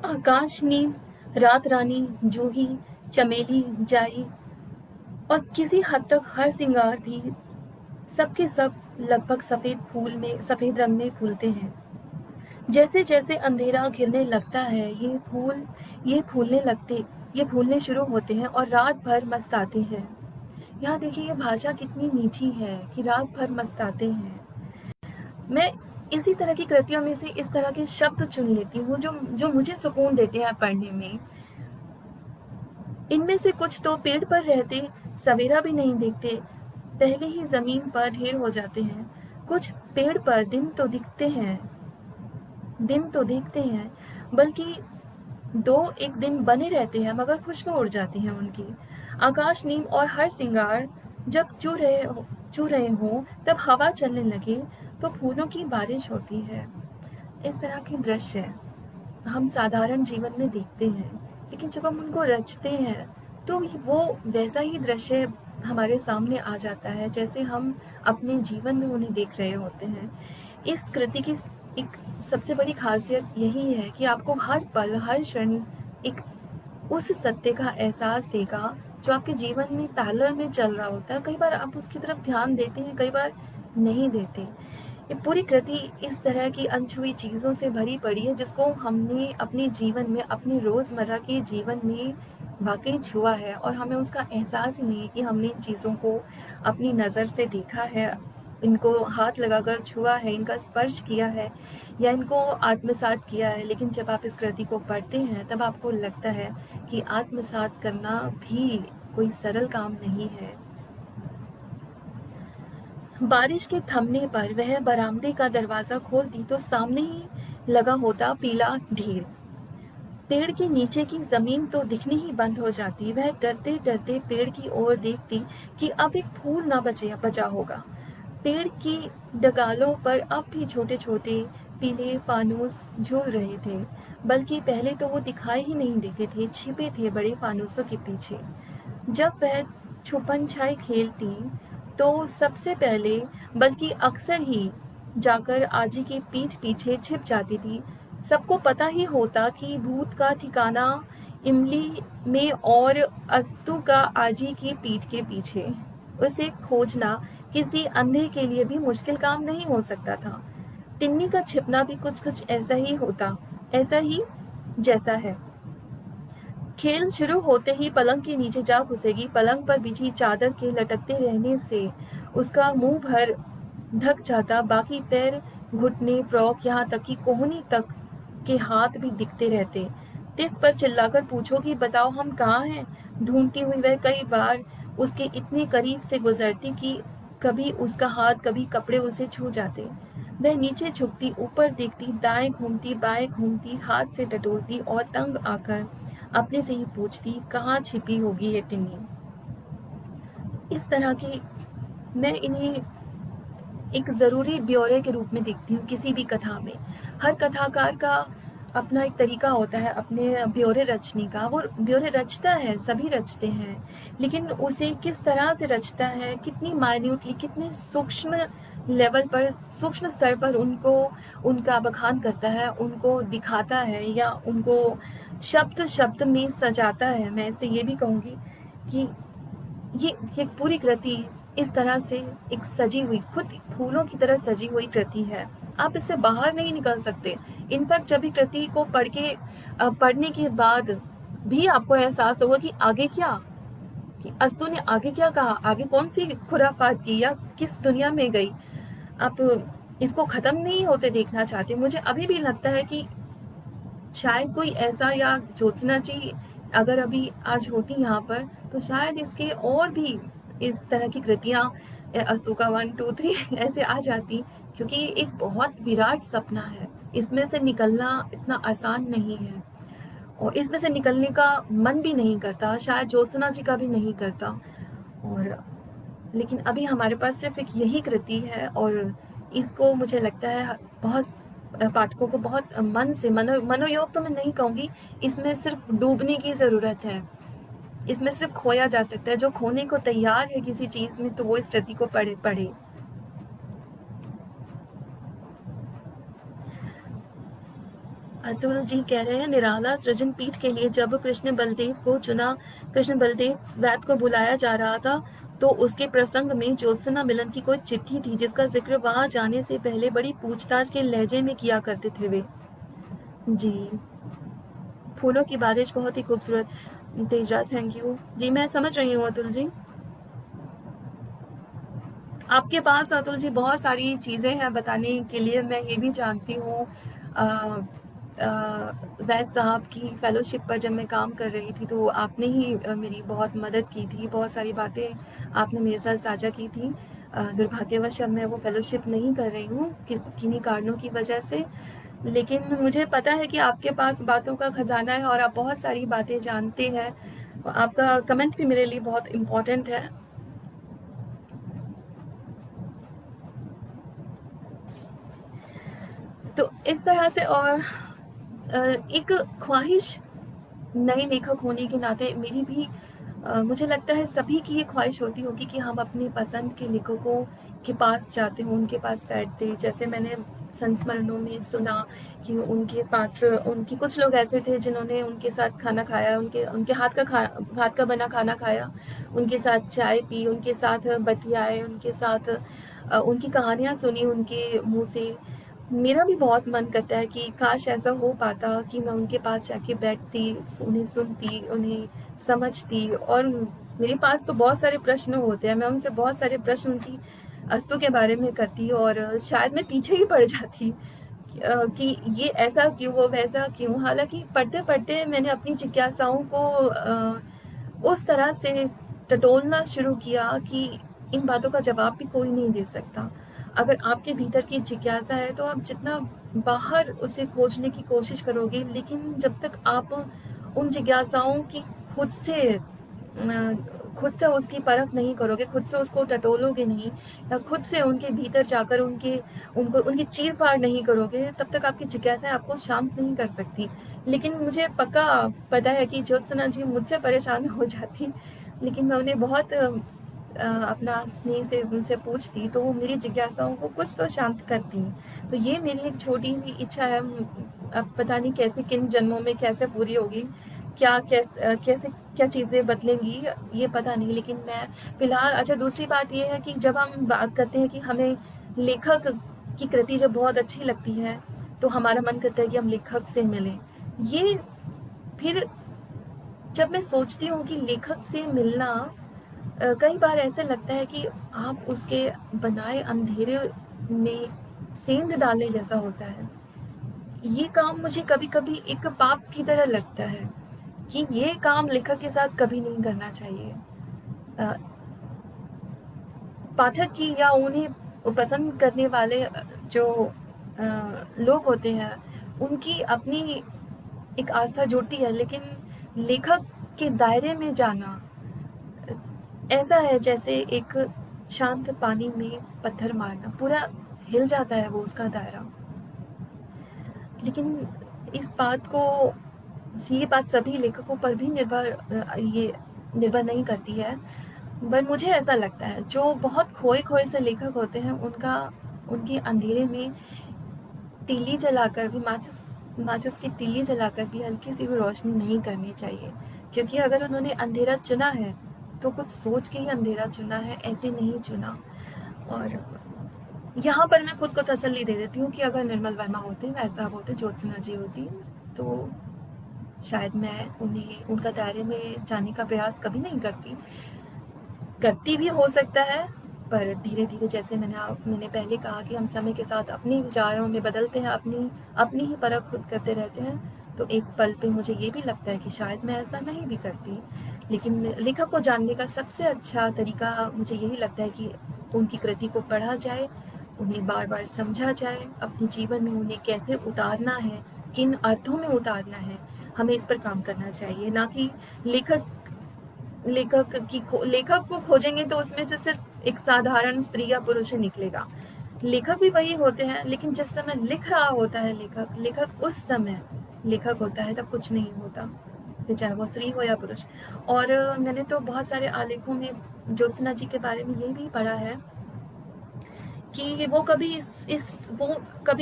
आकाश नीम, रात रानी, जूही, चमेली, जाई और किसी हद तक हर सिंगार भी, सबके सब लगभग सफ़ेद रंग में फूलते हैं। जैसे-जैसे अंधेरा घिरने लगता है, ये फूलने लगते ये फूलने शुरू होते हैं और रात भर मस्ताते हैं। यहाँ देखिए ये भाषा कितनी मीठी है कि रात भर मस्ताते हैं। मैं इसी तरह की कृतियों में से इस तरह के शब्द चुन लेती हूँ जो जो मुझे सुकून देते हैं पढ़ने में। इनमें से कुछ तो पेड़ पर रहते सवेरा भी नहीं देखते, पहले ही जमीन पर ढेर हो जाते हैं। कुछ पेड़ पर दिन तो दिखते हैं, बल्कि दो एक दिन बने रहते हैं, मगर खुशबू उड़ जाती है उनकी। आकाश नीम और हर सिंगार जब चू रहे हों, तब हवा चलने लगे तो फूलों की बारिश होती है। इस तरह के दृश्य हम साधारण जीवन में देखते हैं, लेकिन जब हम उनको रचते हैं तो वो वैसा ही दृश्य हमारे सामने आ जाता है जैसे हम अपने जीवन में उन्हें देख रहे होते हैं। इस कृति की एक सबसे बड़ी खासियत यही है कि आपको हर पल हर क्षण एक उस सत्य का एहसास देगा जो आपके जीवन में पैरेलल में चल रहा होता है। कई बार आप उसकी तरफ ध्यान देते हैं, कई बार नहीं देते। ये पूरी कृति इस तरह की अनछुई चीज़ों से भरी पड़ी है जिसको हमने अपने जीवन में, अपने रोज़मर्रा के जीवन में वाक़ई छुआ है और हमें उसका एहसास ही नहीं है कि हमने इन चीज़ों को अपनी नज़र से देखा है, इनको हाथ लगाकर छुआ है, इनका स्पर्श किया है या इनको आत्मसात किया है। लेकिन जब आप इस कृति को पढ़ते हैं तब आपको लगता है कि आत्मसात करना भी कोई सरल काम नहीं है। बारिश के थमने पर वह बरामदे का दरवाजा खोलती तो सामने ही लगा होता पीला ढेर। पेड़ के नीचे की जमीन तो दिखनी ही बंद हो जाती। वह डरते डरते पेड़ की ओर देखती कि अब एक फूल ना बचा होगा। पेड़ की डगालों पर अब भी छोटे छोटे पीले फानूस झूल रहे थे, बल्कि पहले तो वो दिखाई ही नहीं देते थे, छिपे थे बड़े फानूसों के पीछे। जब वह छुपन छाई खेलती तो सबसे पहले, बल्कि अक्सर ही, जाकर आजी की पीठ पीछे छिप जाती थी। सबको पता ही होता कि भूत का ठिकाना इमली में और अस्तु का आजी की पीठ के पीछे। उसे खोजना किसी अंधे के लिए भी मुश्किल काम नहीं हो सकता था। टिन्नी का छिपना भी कुछ कुछ ऐसा ही जैसा है। खेल शुरू होते ही पलंग के नीचे जा घुसेगी। पलंग पर बिछी चादर के लटकते रहने से उसका मुंह भर ढक जाता, बाकी पैर, घुटने, फ्रॉक, यहाँ तक कि कोहनी तक के हाथ भी दिखते रहते। तिस पर चिल्लाकर पूछोगी, बताओ हम कहाँ हैं? ढूंढती हुई वह कई बार उसके इतने करीब से गुजरती कि कभी उसका हाथ, कभी कपड़े उसे छू जाते। वह नीचे झुकती, ऊपर देखती, दाएं घूमती, बाएं घूमती, हाथ से टटोलती और तंग आकर अपने से ही पूछती, कहाँ छिपी होगी ये टिन्नी? इस तरह की मैं इन्हें एक ज़रूरी ब्यौरे के रूप में देखती हूँ किसी भी कथा में। हर कथाकार का अपना एक तरीका होता है अपने ब्यौरे रचने का। वो ब्यौरे रचता है, सभी रचते हैं, लेकिन उसे किस तरह से रचता है, कितनी माइन्यूटली, कितने सूक्ष्म लेवल पर, सूक्ष्म स्तर पर उनको, उनका बखान करता है, उनको दिखाता है या उनको शब्द शब्द में सजाता है। मैं इसे ये भी कहूँगी कि ये पूरी कृति इस तरह से एक सजी हुई, खुद फूलों की तरह सजी हुई कृति है। आप इससे बाहर नहीं निकल सकते। इनफैक्ट जब भी कृति को पढ़ने के बाद भी आपको एहसास होगा कि आगे क्या, कि अस्तु ने आगे क्या कहा, आगे कौन सी खुराफात की या किस दुनिया में गई। आप इसको खत्म नहीं होते देखना चाहते। मुझे अभी भी लगता है कि शायद कोई ऐसा, या ज्योत्सना जी अगर अभी आज होती यहाँ पर तो शायद इसके और भी इस तरह की कृतियाँ, अस्तु का 1 2 3 ऐसे आ जाती, क्योंकि ये एक बहुत विराट सपना है। इसमें से निकलना इतना आसान नहीं है और इसमें से निकलने का मन भी नहीं करता, शायद ज्योत्सना जी का भी नहीं करता। और लेकिन अभी हमारे पास सिर्फ एक यही कृति है और इसको मुझे लगता है बहुत पाठकों को बहुत मन से, मनोयोग तो मैं नहीं कहूँगी, इसमें सिर्फ डूबने की ज़रूरत है। इसमें सिर्फ खोया जा सकता है। जो खोने को तैयार है किसी चीज़ में तो वो इस कृति को पढ़े। अतुल जी कह रहे हैं, निराला सृजन पीठ के लिए जब कृष्ण बलदेव वैद को बुलाया जा रहा था तो उसके प्रसंग में ज्योत्सना मिलन की कोई चिट्ठी थी जिसका जिक्र वहां जाने से पहले बड़ी पूछताछ के लहजे में किया करते थे वे। जी, फूलों की बारिश बहुत ही खूबसूरत। तेजराज थैंक यू जी, मैं समझ रही हूँ अतुल जी। आपके पास अतुल जी बहुत सारी चीज़ें हैं बताने के लिए, मैं ये भी जानती हूँ। वैद साहब की फेलोशिप पर जब मैं काम कर रही थी, तो आपने ही मेरी बहुत मदद की थी, बहुत सारी बातें आपने मेरे साथ साझा की थी। दुर्भाग्यवश अब मैं वो फेलोशिप नहीं कर रही हूँ किन्हीं कारणों की वजह से, लेकिन मुझे पता है कि आपके पास बातों का खजाना है और आप बहुत सारी बातें जानते हैं। आपका कमेंट भी मेरे लिए बहुत इम्पोर्टेंट है। तो इस तरह से, और एक ख्वाहिश नए लेखक होने के नाते मेरी भी, मुझे लगता है सभी की ये ख्वाहिश होती होगी कि हम अपने पसंद के लेखकों के पास जाते हों, उनके पास बैठते। जैसे मैंने संस्मरणों में सुना कि उनके पास, उनकी कुछ लोग ऐसे थे जिन्होंने उनके साथ खाना खाया, उनके उनके हाथ का बना खाना खाया, उनके साथ चाय पी, उनके साथ बतियाए, उनके साथ उनकी कहानियाँ सुनी उनके मुँह से। मेरा भी बहुत मन करता है कि काश ऐसा हो पाता कि मैं उनके पास जाके बैठती, उन्हें सुनती, उन्हें समझती। और मेरे पास तो बहुत सारे प्रश्न होते हैं, मैं उनसे बहुत सारे प्रश्न उनकी अस्तों के बारे में करती, और शायद मैं पीछे ही पड़ जाती कि ये ऐसा क्यों, वो वैसा क्यों। हालाँकि पढ़ते-पढ़ते मैंने अपनी जिज्ञासाओं को उस तरह से टटोलना शुरू किया कि इन बातों का जवाब भी कोई नहीं दे सकता। अगर आपके भीतर की जिज्ञासा है, तो आप जितना बाहर उसे खोजने की कोशिश करोगे, लेकिन जब तक आप उन जिज्ञासाओं की खुद से उसकी परख नहीं करोगे, खुद से उसको टटोलोगे नहीं, या खुद से उनके भीतर जाकर उनकी चीर-फाड़ नहीं करोगे, तब तक आपकी जिज्ञासाएँ आपको शांत नहीं कर सकती। लेकिन मुझे पक्का पता है कि ज्योत्सना जी मुझसे परेशान हो जाती, लेकिन मैं उन्हें बहुत अपना स्नेह से उनसे पूछती, तो वो मेरी जिज्ञासाओं को कुछ तो शांत करती। तो ये मेरी एक छोटी-सी इच्छा है, अब पता नहीं कैसे, किन जन्मों में कैसे पूरी होगी, कैसे क्या चीज़ें बदलेंगी, ये पता नहीं। लेकिन मैं फ़िलहाल, अच्छा, दूसरी बात ये है कि जब हम बात करते हैं कि हमें लेखक की कृति जब बहुत अच्छी लगती है, तो हमारा मन करता है कि हम लेखक से मिलें। ये फिर जब मैं सोचती हूँ कि लेखक से मिलना, कई बार ऐसा लगता है कि आप उसके बनाए अंधेरे में सेंध डालने जैसा होता है। ये काम मुझे कभी-कभी एक पाप की तरह लगता है कि ये काम लेखक के साथ कभी नहीं करना चाहिए। अ, पाठक की या उन्हें पसंद करने वाले जो लोग होते हैं, उनकी अपनी एक आस्था जुड़ती है, लेकिन लेखक के दायरे में जाना ऐसा है जैसे एक शांत पानी में पत्थर मारना, पूरा हिल जाता है वो उसका दायरा। लेकिन इस बात को ये बात सभी लेखकों पर भी ये निर्भर नहीं करती है, पर मुझे ऐसा लगता है जो बहुत खोए-खोए से लेखक होते हैं, उनके अंधेरे में तीली जलाकर भी, माचिस की तीली जलाकर भी हल्की-सी भी रोशनी नहीं करनी चाहिए, क्योंकि अगर उन्होंने अंधेरा चुना है, तो कुछ सोच के ही अंधेरा चुना है, ऐसे नहीं चुना। और यहाँ पर मैं खुद को तसल्ली दे देती हूँ कि अगर निर्मल वर्मा होते, वैद साहब होते, ज्योत्सना जी होती, तो शायद मैं उनका दायरे में जाने का प्रयास कभी नहीं करती। करती भी हो सकता है, पर धीरे-धीरे, जैसे मैंने पहले कहा कि हम समय के साथ अपने विचारों में बदलते हैं, अपनी ही परख खुद करते रहते हैं, तो एक पल पे मुझे ये भी लगता है कि शायद मैं ऐसा नहीं भी करती। लेकिन लेखक को जानने का सबसे अच्छा तरीका मुझे यही लगता है कि उनकी कृति को पढ़ा जाए, उन्हें बार-बार समझा जाए, अपने जीवन में उन्हें कैसे उतारना है, किन अर्थों में उतारना है, हमें इस पर काम करना चाहिए, ना कि लेखक लेखक को खोजेंगे तो उसमें से सिर्फ एक साधारण स्त्री या पुरुष ही निकलेगा। लेखक भी वही होते हैं, लेकिन जिस समय लिख रहा होता है लेखक उस समय लेखक होता है, तब कुछ नहीं होता, फिर चाहे वो स्त्री हो या पुरुष। और मैंने तो बहुत सारे आलेखों में ज्योत्सना जी के बारे में ये भी पढ़ा है कि वो कभी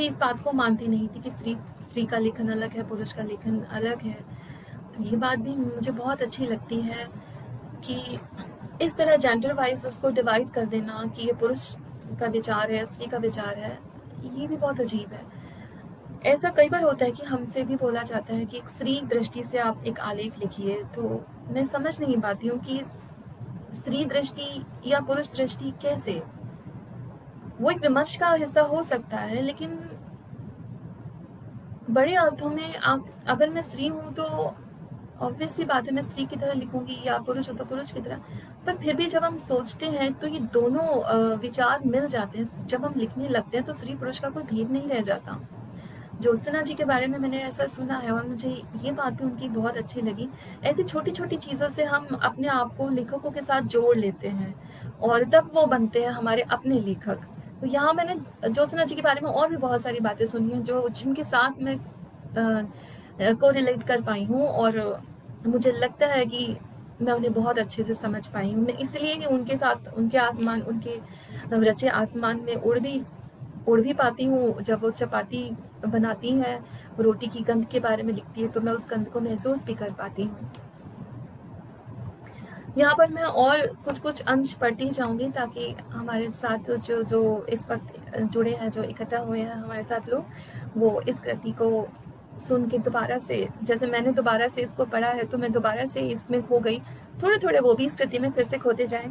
इस बात को मानती नहीं थी कि स्त्री का लेखन अलग है, पुरुष का लेखन अलग है। तो ये बात भी मुझे बहुत अच्छी लगती है कि इस तरह जेंडर वाइज उसको डिवाइड कर देना कि ये पुरुष का विचार है, स्त्री का विचार है, ये भी बहुत अजीब है। ऐसा कई बार होता है कि हमसे भी बोला जाता है कि एक स्त्री दृष्टि से आप एक आलेख लिखिए, तो मैं समझ नहीं पाती हूँ कि स्त्री दृष्टि या पुरुष दृष्टि कैसे? वो एक विमर्श का हिस्सा हो सकता है, लेकिन बड़े अर्थों में अगर मैं स्त्री हूँ तो ऑब्वियस सी बात है मैं स्त्री की तरह लिखूंगी, या पुरुष हो तो पुरुष की तरह। पर फिर भी जब हम सोचते हैं तो ये दोनों विचार मिल जाते हैं। जब हम लिखने लगते हैं तो स्त्री पुरुष का कोई भेद नहीं रह जाता। ज्योत्सना जी के बारे में मैंने ऐसा सुना है और मुझे ये बात भी उनकी बहुत अच्छी लगी। ऐसी छोटी छोटी चीज़ों से हम अपने आप को लेखकों के साथ जोड़ लेते हैं और तब वो बनते हैं हमारे अपने लेखक। तो यहाँ मैंने ज्योत्सना जी के बारे में और भी बहुत सारी बातें सुनी हैं जो जिनके साथ मैं को रिलेट कर पाई हूँ, और मुझे लगता है कि मैं उन्हें बहुत अच्छे से समझ पाई हूँ। मैं इसलिए ही उनके साथ उनके रचे आसमान में उड़ भी पाती हूँ। जब वो चपाती बनाती हैं, रोटी की गंध के बारे में लिखती है, तो मैं उस गंध को महसूस भी कर पाती हूँ। यहाँ पर मैं और कुछ अंश पढ़ती जाऊँगी ताकि हमारे साथ जो इस वक्त जुड़े हैं, जो इकट्ठा हुए हैं हमारे साथ लोग, वो इस कृति को सुन के दोबारा से, जैसे मैंने दोबारा से इसको पढ़ा है तो मैं दोबारा से इसमें खो गई, थोड़े थोड़े वो भी इस कृति में फिर से खोते जाएं।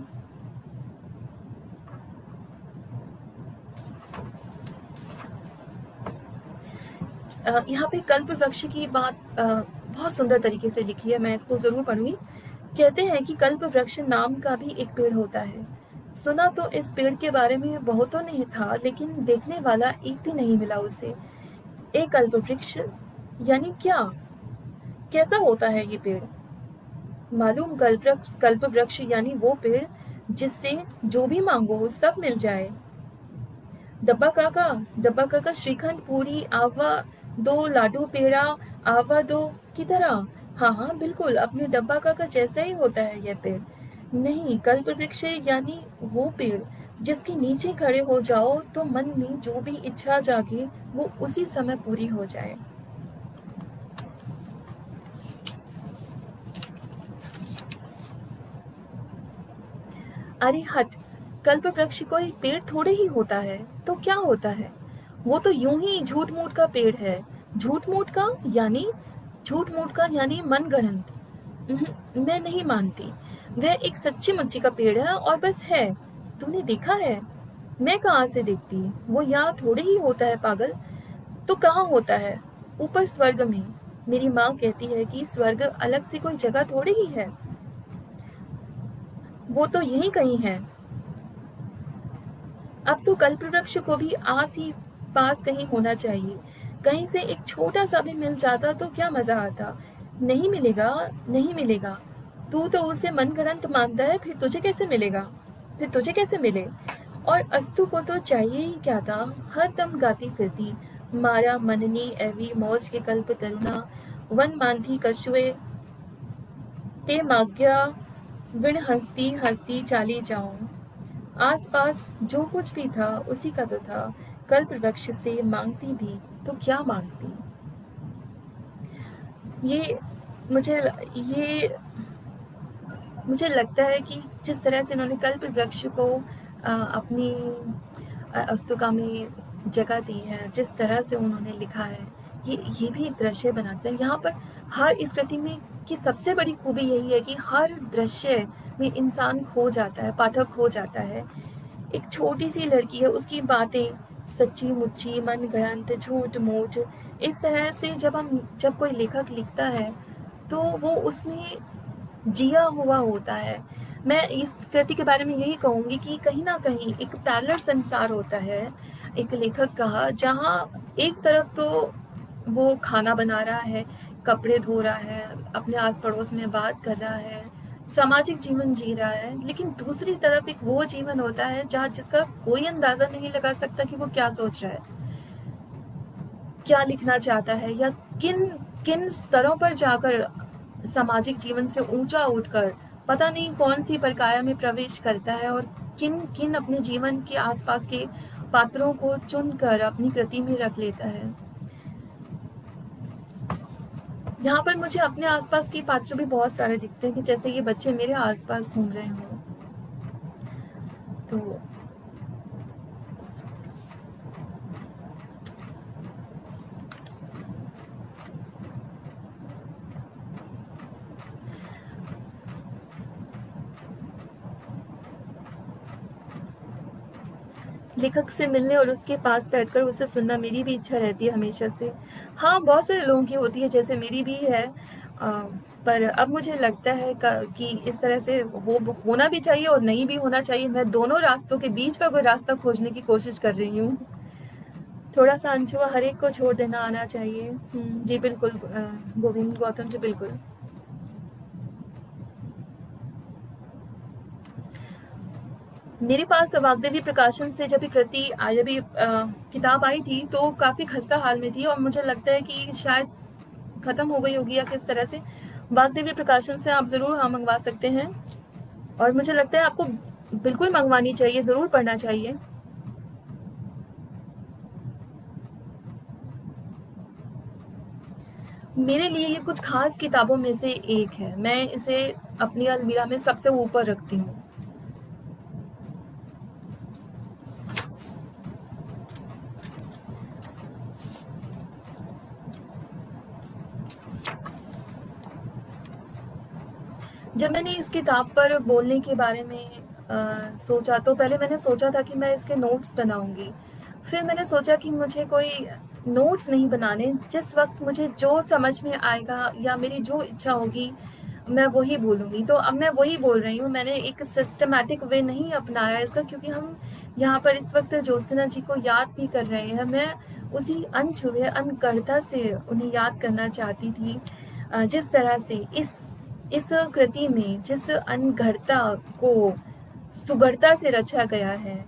यहाँ पे कल्प वृक्ष की बात बहुत सुंदर तरीके से लिखी है, मैं इसको जरूर पढ़ूंगी। कहते हैं कि कल्प वृक्ष नाम का भी एक पेड़ होता है। सुना तो इस पेड़ के बारे में बहुतों ने था, लेकिन देखने वाला एक भी नहीं मिला उसे। एक कल्प वृक्ष यानी क्या? कैसा होता है ये पेड़? मालूम, कल्प वृक्ष यानी वो पेड़ जिससे जो भी मांगो सब मिल जाए। डब्बा काका श्रीखंड पूरी आवा दो, लाडू पेड़ा आवा दो की तरह। हाँ हाँ बिल्कुल, अपने डब्बा काका जैसा ही होता है यह पेड़। नहीं, कल्प वृक्ष यानी वो पेड़ जिसके नीचे खड़े हो जाओ तो मन में जो भी इच्छा जागे वो उसी समय पूरी हो जाए। अरे हट, कल्प वृक्ष कोई पेड़ थोड़े ही होता है, तो क्या होता है? वो तो यूं ही झूठ मूठ का पेड़ है। झूठ मूठ का यानी? झूठ मूठ का यानी मनगढ़ंत। मैं नहीं मानती। वह एक सच्ची मुच्ची का पेड़ है और बस है। तूने देखा है? मैं कहाँ से देखती? वो यहाँ थोड़े ही होता है पागल। तो कहाँ होता है? ऊपर स्वर्ग में। मेरी माँ कहती है कि स्वर्ग अलग से कोई जगह थोड़ी ही है, वो तो यहीं कहीं है। अब तो कल्प वृक्ष को भी आस ही पास कहीं होना चाहिए। कहीं से एक छोटा सा भी मिल जाता तो क्या मजा आता। नहीं मिलेगा, नहीं मिलेगा। तू तो उसे मनगढ़ंत मानता है, फिर तुझे कैसे मिलेगा? फिर तुझे कैसे मिले? और अस्तु को तो चाहिए ही क्या था? हर दम गाती फिरती, मारा मननी एवी मौज के कल्प तरुणा, वन मानती कछुए ते माग्या, विण हंसती हंसती चाली जाऊं। आसपास जो कुछ भी था उसी का तो था। कल्प वृक्ष से मांगती भी तो क्या मांगती। ये मुझे ये मुझे लगता है कि जिस तरह से इन्होंने कल्प वृक्ष को अपनी अस्तुका में जगह दी है, जिस तरह से उन्होंने लिखा है, ये भी एक दृश्य बनाते हैं। यहाँ पर हर इस कृति में की सबसे बड़ी खूबी यही है कि हर दृश्य में इंसान खो जाता है, पाठक खो जाता है। एक छोटी सी लड़की है, उसकी बातें सच्ची मुच्ची मनगढ़ंत झूठ मूठ, इस तरह से जब कोई लेखक लिखता है तो वो उसने जिया हुआ होता है। मैं इस कृति के बारे में यही कहूँगी कि कहीं न कहीं एक पैरेलल संसार होता है एक लेखक का, जहाँ एक तरफ तो वो खाना बना रहा है, कपड़े धो रहा है, अपने आस-पड़ोस में बात कर रहा है, सामाजिक जीवन जी रहा है, लेकिन दूसरी तरफ एक वो जीवन होता है जहाँ जिसका कोई अंदाज़ा नहीं लगा सकता कि वो क्या सोच रहा है, क्या लिखना चाहता है, या किन किन स्तरों पर जाकर सामाजिक जीवन से ऊंचा उठकर पता नहीं कौन सी परकाया में प्रवेश करता है, और किन किन अपने जीवन के आसपास के पात्रों को चुनकर अपनी कृति में रख लेता है। यहाँ पर मुझे अपने आसपास के पात्र भी बहुत सारे दिखते हैं कि जैसे ये बच्चे मेरे आसपास घूम रहे हों। तो लेखक से मिलने और उसके पास बैठकर उसे सुनना मेरी भी इच्छा रहती है हमेशा से। हाँ, बहुत सारे लोगों की होती है, जैसे मेरी भी है। पर अब मुझे लगता है कि इस तरह से होना भी चाहिए और नहीं भी होना चाहिए। मैं दोनों रास्तों के बीच का कोई रास्ता खोजने की कोशिश कर रही हूँ। थोड़ा सा अनछुआ हर एक को छोड़ देना आना चाहिए। जी बिल्कुल, गोविंद गौतम जी बिल्कुल। मेरे पास वाग्देवी प्रकाशन से जब किताब आई थी तो काफ़ी खस्ता हाल में थी और मुझे लगता है कि शायद ख़त्म हो गई होगी या किस तरह से। वाग्देवी प्रकाशन से आप ज़रूर हाँ मंगवा सकते हैं और मुझे लगता है आपको बिल्कुल मंगवानी चाहिए, ज़रूर पढ़ना चाहिए। मेरे लिए ये कुछ खास किताबों में से एक है। मैं इसे अपनी अलमीरा में सबसे ऊपर रखती हूँ। जब मैंने इस किताब पर बोलने के बारे में सोचा तो पहले मैंने सोचा था कि मैं इसके नोट्स बनाऊंगी। फिर मैंने सोचा कि मुझे कोई नोट्स नहीं बनाने, जिस वक्त मुझे जो समझ में आएगा या मेरी जो इच्छा होगी मैं वही बोलूँगी। तो अब मैं वही बोल रही हूँ। मैंने एक सिस्टमैटिक वे नहीं अपनाया इसका, क्योंकि हम यहाँ पर इस वक्त ज्योत्सना जी को याद भी कर रहे हैं। मैं उसी अनछुए अनकढ़ता से उन्हें याद करना चाहती थी। जिस तरह से इस कृति में जिस अनघड़ता को सुगढ़ता से रचा गया है,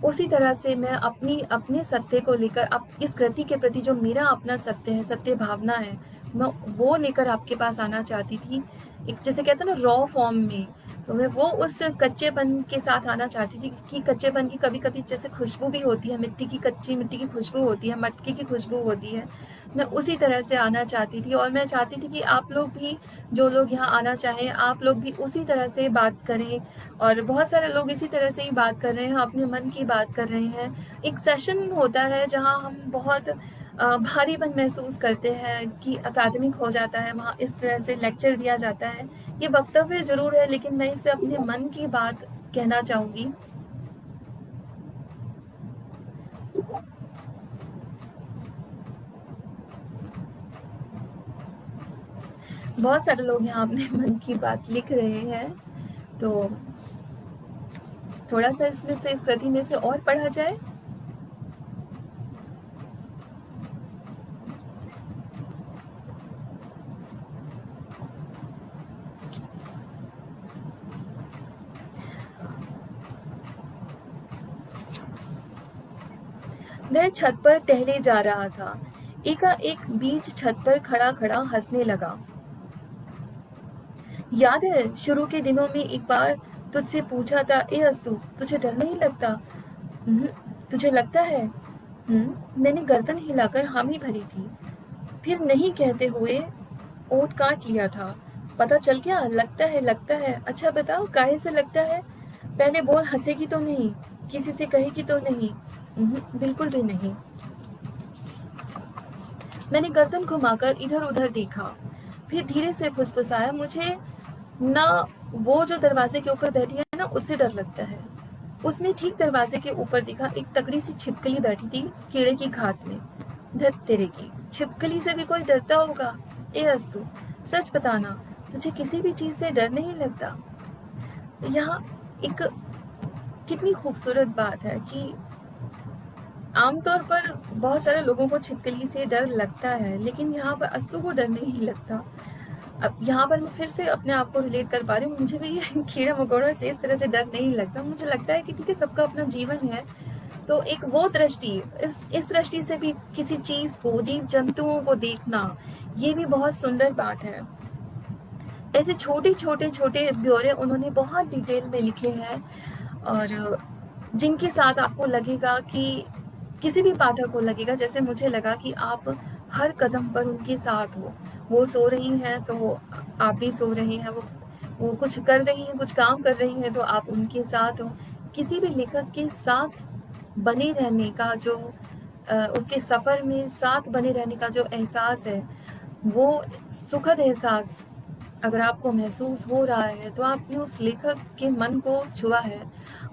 उसी तरह से मैं अपने सत्य को लेकर, अब इस कृति के प्रति जो मेरा अपना सत्य है, सत्य भावना है, मैं वो लेकर आपके पास आना चाहती थी। एक जैसे कहते हैं ना रॉ फॉर्म में, तो मैं वो उस कच्चेपन के साथ आना चाहती थी कि कच्चेपन की कभी-कभी जैसे खुशबू भी होती है, कच्ची मिट्टी की खुशबू होती है, मटके की खुशबू होती है। मैं उसी तरह से आना चाहती थी और मैं चाहती थी कि आप लोग भी, जो लोग यहाँ आना चाहें, आप लोग भी उसी तरह से बात करें। और बहुत सारे लोग इसी तरह से ही बात कर रहे हैं, अपने मन की बात कर रहे हैं। एक सेशन होता है जहाँ हम बहुत भारीपन महसूस करते हैं कि अकादमिक हो जाता है, वहाँ इस तरह से लेक्चर दिया जाता है। ये वक्तव्य ज़रूर है, लेकिन मैं इसे अपने मन की बात कहना चाहूँगी। बहुत सारे लोग यहाँ अपने मन की बात लिख रहे हैं, तो थोड़ा सा इसमें से, इस कृति में से और पढ़ा जाए। वह छत पर टहले जा रहा था। एकाएक बीच छत पर खड़ा खड़ा हंसने लगा। याद है शुरू के दिनों में एक बार तुझसे पूछा था, ए अस्तु तुझे डर नहीं लगता? "हम्म, तुझे लगता है?" मैंने गर्दन हिलाकर हामी भरी थी। फिर नहीं कहते हुए ओठ काट लिया था। पता चल गया? लगता है, लगता है। अच्छा बताओ काहे से लगता है? पहले बोल, हंसेगी तो नहीं? किसी से कहेगी तो नहीं? बिल्कुल भी नहीं। मैंने गर्दन घुमाकर इधर उधर देखा, फिर धीरे से फुसफुसाया, मुझे ना वो जो दरवाजे के ऊपर बैठी है ना, उससे डर लगता है। उसने ठीक दरवाजे के ऊपर देखा, एक तगड़ी सी छिपकली बैठी थी कीड़े की घात में। धत तेरे की, छिपकली से भी कोई डरता होगा? ए अस्तु, सच बताना, तुझे किसी भी चीज से डर नहीं लगता? यहाँ एक कितनी खूबसूरत बात है कि आमतौर पर बहुत सारे लोगों को छिपकली से डर लगता है, लेकिन यहाँ पर अस्तु को डर नहीं लगता। अब यहाँ पर मैं फिर से अपने आप को रिलेट कर पा रही हूँ। मुझे भी ये कीड़ा मकोड़ों से इस तरह से डर नहीं लगता। मुझे लगता है कि ठीक है, सबका अपना जीवन है, तो एक वो दृष्टि, इस दृष्टि से भी किसी चीज़ को, जीव जंतुओं को देखना, ये भी बहुत सुंदर बात है। ऐसे छोटे ब्यौरे उन्होंने बहुत डिटेल में लिखे हैं और जिनके साथ आपको लगेगा कि किसी भी पाठक को लगेगा, जैसे मुझे लगा कि आप हर कदम पर उनके साथ हो। वो सो रही हैं तो आप भी सो रहे हैं, वो कुछ कर रही हैं, कुछ काम कर रही हैं तो आप उनके साथ हो। किसी भी लेखक के साथ बने रहने का जो उसके सफ़र में साथ बने रहने का जो एहसास है, वो सुखद एहसास अगर आपको महसूस हो रहा है तो आपने उस लेखक के मन को छुआ है,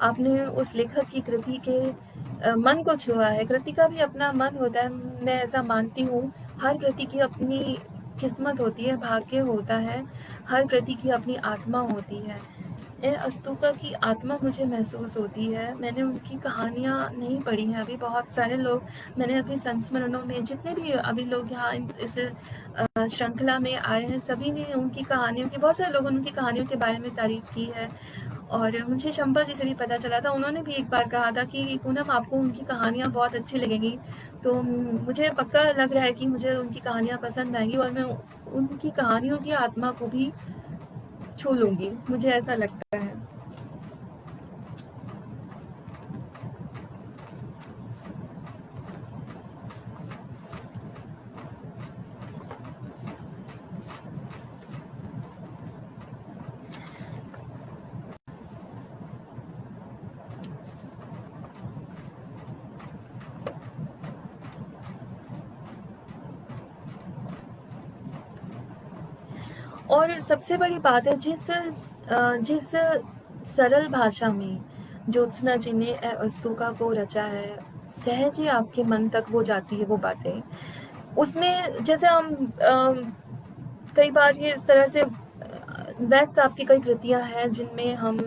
आपने उस लेखक की कृति के मन को छुआ है। कृति का भी अपना मन होता है, मैं ऐसा मानती हूँ। हर कृति की अपनी किस्मत होती है, भाग्य होता है, हर कृति की अपनी आत्मा होती है। अस्तूका की आत्मा मुझे महसूस होती है। मैंने उनकी कहानियाँ नहीं पढ़ी हैं अभी, बहुत सारे लोग, मैंने अभी संस्मरणों में जितने भी अभी लोग यहाँ इस श्रृंखला में आए हैं, सभी ने उनकी कहानियों की, बहुत सारे लोगों ने उनकी कहानियों के बारे में तारीफ़ की है। और मुझे शंपा जी से भी पता चला था, उन्होंने भी एक बार कहा था कि पूनम आपको उनकी कहानियाँ बहुत अच्छी लगेंगी। तो मुझे पक्का लग रहा है कि मुझे उनकी कहानियाँ पसंद आएंगी और मैं उनकी कहानियों की आत्मा को भी छू लूँगी, मुझे ऐसा लगता है। और सबसे बड़ी बात है, जिस सरल भाषा में ज्योत्सना जी ने अस्तूका को रचा है, सहज ही आपके मन तक वो जाती है वो बातें। उसमें जैसे हम कई बार ये इस तरह से वैद साहब की कई कृतियाँ हैं जिनमें हम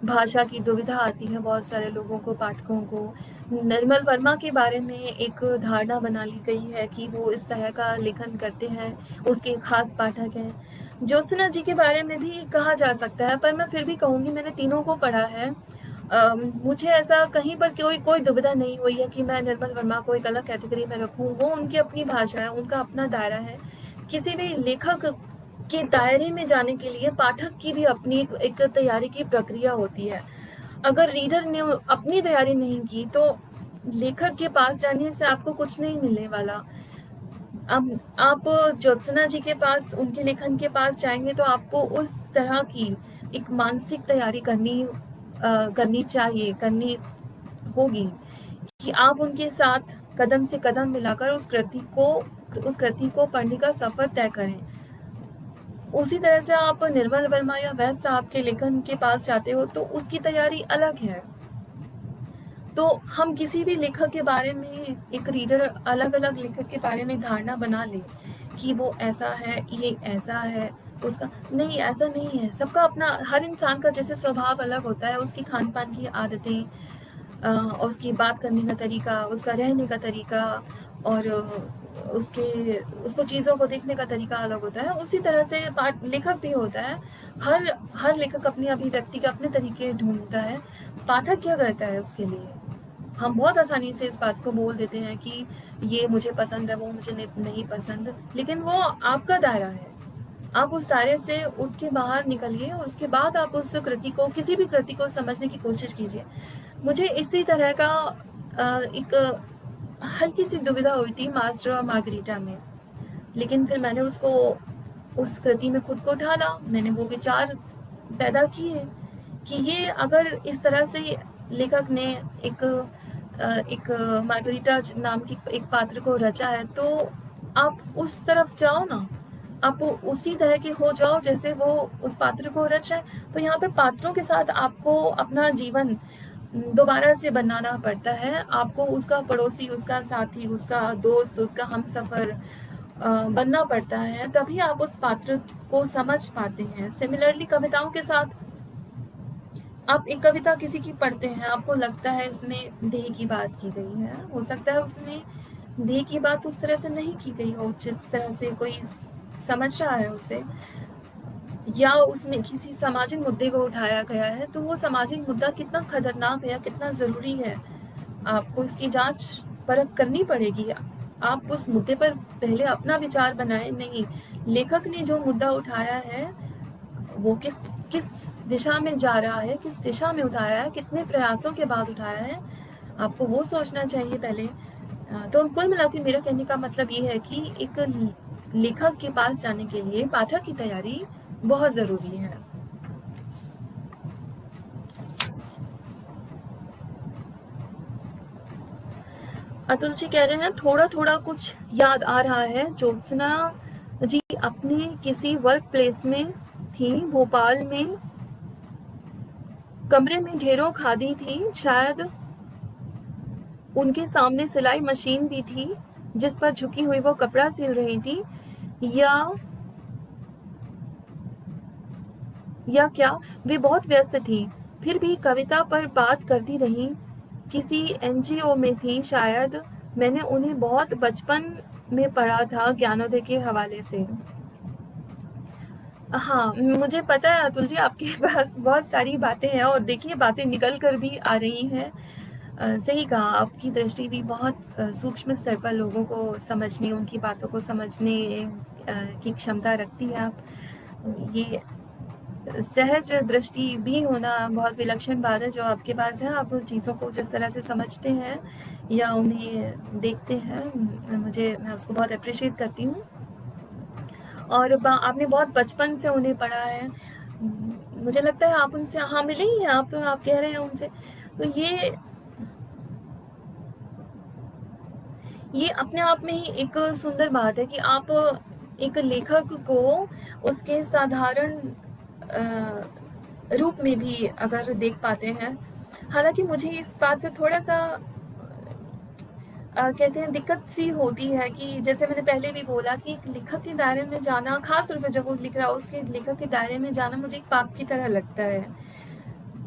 भाषा की दुविधा आती है बहुत सारे लोगों को, पाठकों को। निर्मल वर्मा के बारे में एक धारणा बना ली गई है कि वो इस तरह का लेखन करते हैं, उसके खास पाठक हैं। ज्योत्सना जी के बारे में भी कहा जा सकता है, पर मैं फिर भी कहूँगी, मैंने तीनों को पढ़ा है। मुझे ऐसा कहीं पर कोई दुविधा नहीं हुई है कि मैं निर्मल वर्मा को एक अलग कैटेगरी में रखूँ। वो उनकी अपनी भाषा है, उनका अपना दायरा है। किसी भी लेखक के दायरे में जाने के लिए पाठक की भी अपनी एक तैयारी की प्रक्रिया होती है। अगर रीडर ने अपनी तैयारी नहीं की तो लेखक के पास जाने से आपको कुछ नहीं मिलने वाला। अब आप ज्योत्सना जी के पास, उनके लेखन के पास जाएंगे तो आपको उस तरह की एक मानसिक तैयारी करनी चाहिए, करनी होगी कि आप उनके साथ कदम से कदम मिलाकर उस कृति को पढ़ने का सफर तय करें। उसी तरह से आप निर्मल वर्मा या वैद साहब के लेखन के पास जाते हो तो उसकी तैयारी अलग है। तो हम किसी भी लेखक के बारे में, एक रीडर अलग अलग लेखक के बारे में धारणा बना ले कि वो ऐसा है, ये ऐसा है, उसका नहीं, ऐसा नहीं है। सबका अपना, हर इंसान का जैसे स्वभाव अलग होता है, उसकी खान पान की आदतें, उसकी बात करने का तरीका, उसका रहने का तरीका, और उसको चीज़ों को देखने का तरीका अलग होता है। उसी तरह से पाठ लेखक भी होता है। हर लेखक अपनी अभिव्यक्ति के अपने तरीके ढूंढता है। पाठक क्या करता है उसके लिए? हम बहुत आसानी से इस बात को बोल देते हैं कि ये मुझे पसंद है, वो मुझे नहीं पसंद, लेकिन वो आपका दायरा है। आप उस दायरे से उठ के बाहर निकलिए और उसके बाद आप उस कृति को, किसी भी कृति को समझने की कोशिश कीजिए। मुझे इसी तरह का एक हल्की सी दुविधा हुई थी मास्टर और मार्गरीटा में, लेकिन फिर मैंने उस कृति में खुद को ढाला। मैंने वो विचार पैदा किए कि ये अगर इस तरह से लेखक ने एक मार्गरीटा नाम की एक पात्र को रचा है तो आप उस तरफ जाओ ना, आप उसी तरह के हो जाओ जैसे वो उस पात्र को रच रहे हैं। तो यहाँ पे पात्रों के साथ आपको अपना जीवन दोबारा से बनाना पड़ता है। आपको उसका पड़ोसी, उसका साथी, उसका दोस्त, उसका हमसफर बनना पड़ता है, तभी आप उस पात्र को समझ पाते हैं। सिमिलरली कविताओं के साथ, आप एक कविता किसी की पढ़ते हैं, आपको लगता है इसमें देह की बात की गई है, हो सकता है उसमें देह की बात उस तरह से नहीं की गई हो जिस तरह से कोई समझ रहा है उसे, या उसमें किसी सामाजिक मुद्दे को उठाया गया है, तो वो सामाजिक मुद्दा कितना खतरनाक है या कितना ज़रूरी है, आपको इसकी जांच परख करनी पड़ेगी। आप उस मुद्दे पर पहले अपना विचार बनाएं। नहीं, लेखक ने जो मुद्दा उठाया है वो किस दिशा में जा रहा है, किस दिशा में उठाया है, कितने प्रयासों के बाद उठाया है, आपको वो सोचना चाहिए पहले। तो कुल मिला के मेरा कहने का मतलब ये है कि एक लेखक के पास जाने के लिए पाठक की तैयारी बहुत ज़रूरी है। अतुल जी कह रहे हैं थोड़ा थोड़ा कुछ याद आ रहा है। ज्योत्सना जी, अपने किसी वर्क प्लेस में थी भोपाल में, कमरे में ढेरों खादी थी, शायद उनके सामने सिलाई मशीन भी थी जिस पर झुकी हुई वो कपड़ा सिल रही थी, या क्या वे बहुत व्यस्त थी, फिर भी कविता पर बात करती रही। किसी एनजीओ में थी शायद, मैंने उन्हें बहुत बचपन में पढ़ा था ज्ञानोदय के हवाले से। हाँ, मुझे पता है अतुल जी, आपके पास बहुत सारी बातें हैं और देखिए बातें निकल कर भी आ रही हैं। सही कहा, आपकी दृष्टि भी बहुत सूक्ष्म स्तर पर लोगों को समझने, उनकी बातों को समझने की क्षमता रखती है आप। ये सहज दृष्टि भी होना बहुत विलक्षण बात है जो आपके पास है। आप चीज़ों को जिस तरह से समझते हैं या उन्हें देखते हैं, मैं उसको बहुत एप्रिशिएट करती हूँ। और आपने बहुत बचपन से उन्हें पढ़ा है। मुझे लगता है आप उनसे, हाँ, मिले ही हैं आप, तो आप कह रहे हैं उनसे, तो ये अपने आप में ही एक सुंदर बात है कि आप एक लेखक को उसके साधारण रूप में भी अगर देख पाते हैं। हालांकि मुझे इस बात से थोड़ा सा कहते हैं दिक्कत सी होती है कि जैसे मैंने पहले भी बोला कि एक लेखक के दायरे में जाना, खास रूप से जब वो लिख रहा हो, उसके लेखक के दायरे में जाना मुझे एक पाप की तरह लगता है।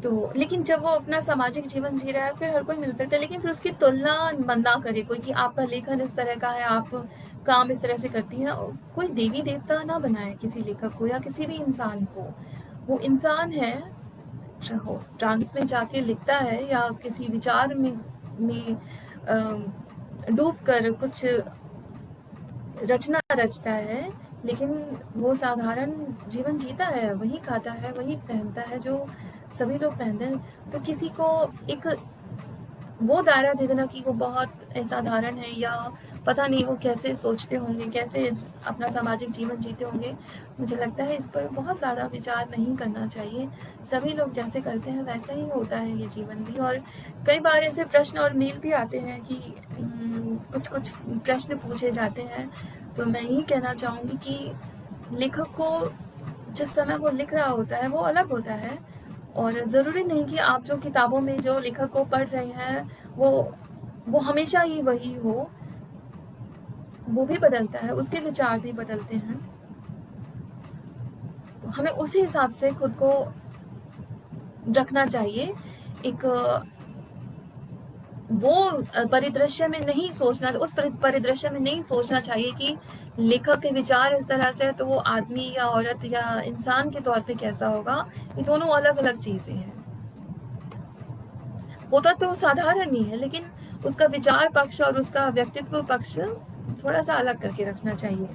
तो लेकिन जब वो अपना सामाजिक जीवन जी रहा है, फिर हर कोई मिल सकता है, लेकिन फिर उसकी तुलना ना करे कोई कि आपका लेखन इस तरह का है, आप काम इस तरह से करती हैं। कोई देवी देवता ना बनाए किसी लेखक को या किसी भी इंसान को। वो इंसान है, ट्रांस में जाके लिखता है या किसी विचार में डूब कर कुछ रचना रचता है, लेकिन वो साधारण जीवन जीता है, वही खाता है, वही पहनता है जो सभी लोग पहनते हैं। तो किसी को एक वो दायरा दे देना कि वो बहुत असाधारण है या पता नहीं वो कैसे सोचते होंगे, कैसे अपना सामाजिक जीवन जीते होंगे, मुझे लगता है इस पर बहुत ज़्यादा विचार नहीं करना चाहिए। सभी लोग जैसे करते हैं वैसा ही होता है ये जीवन भी। और कई बार ऐसे प्रश्न और मेल भी आते हैं कि कुछ प्रश्न पूछे जाते हैं, तो मैं यही कहना चाहूँगी कि लेखक को जिस समय वो लिख रहा होता है वो अलग होता है, और ज़रूरी नहीं कि आप जो किताबों में जो लेखक को पढ़ रहे हैं वो हमेशा ही वही हो। वो भी बदलता है, उसके विचार भी बदलते हैं। तो हमें उसी हिसाब से खुद को रखना चाहिए। एक वो परिदृश्य में नहीं सोचना, उस परिदृश्य में नहीं सोचना चाहिए कि लेखक के विचार इस तरह से है तो वो आदमी या औरत या इंसान के तौर पे कैसा होगा। ये दोनों अलग अलग चीज़ें हैं। होता तो साधारण ही है, लेकिन उसका विचार पक्ष और उसका व्यक्तित्व पक्ष थोड़ा सा अलग करके रखना चाहिए।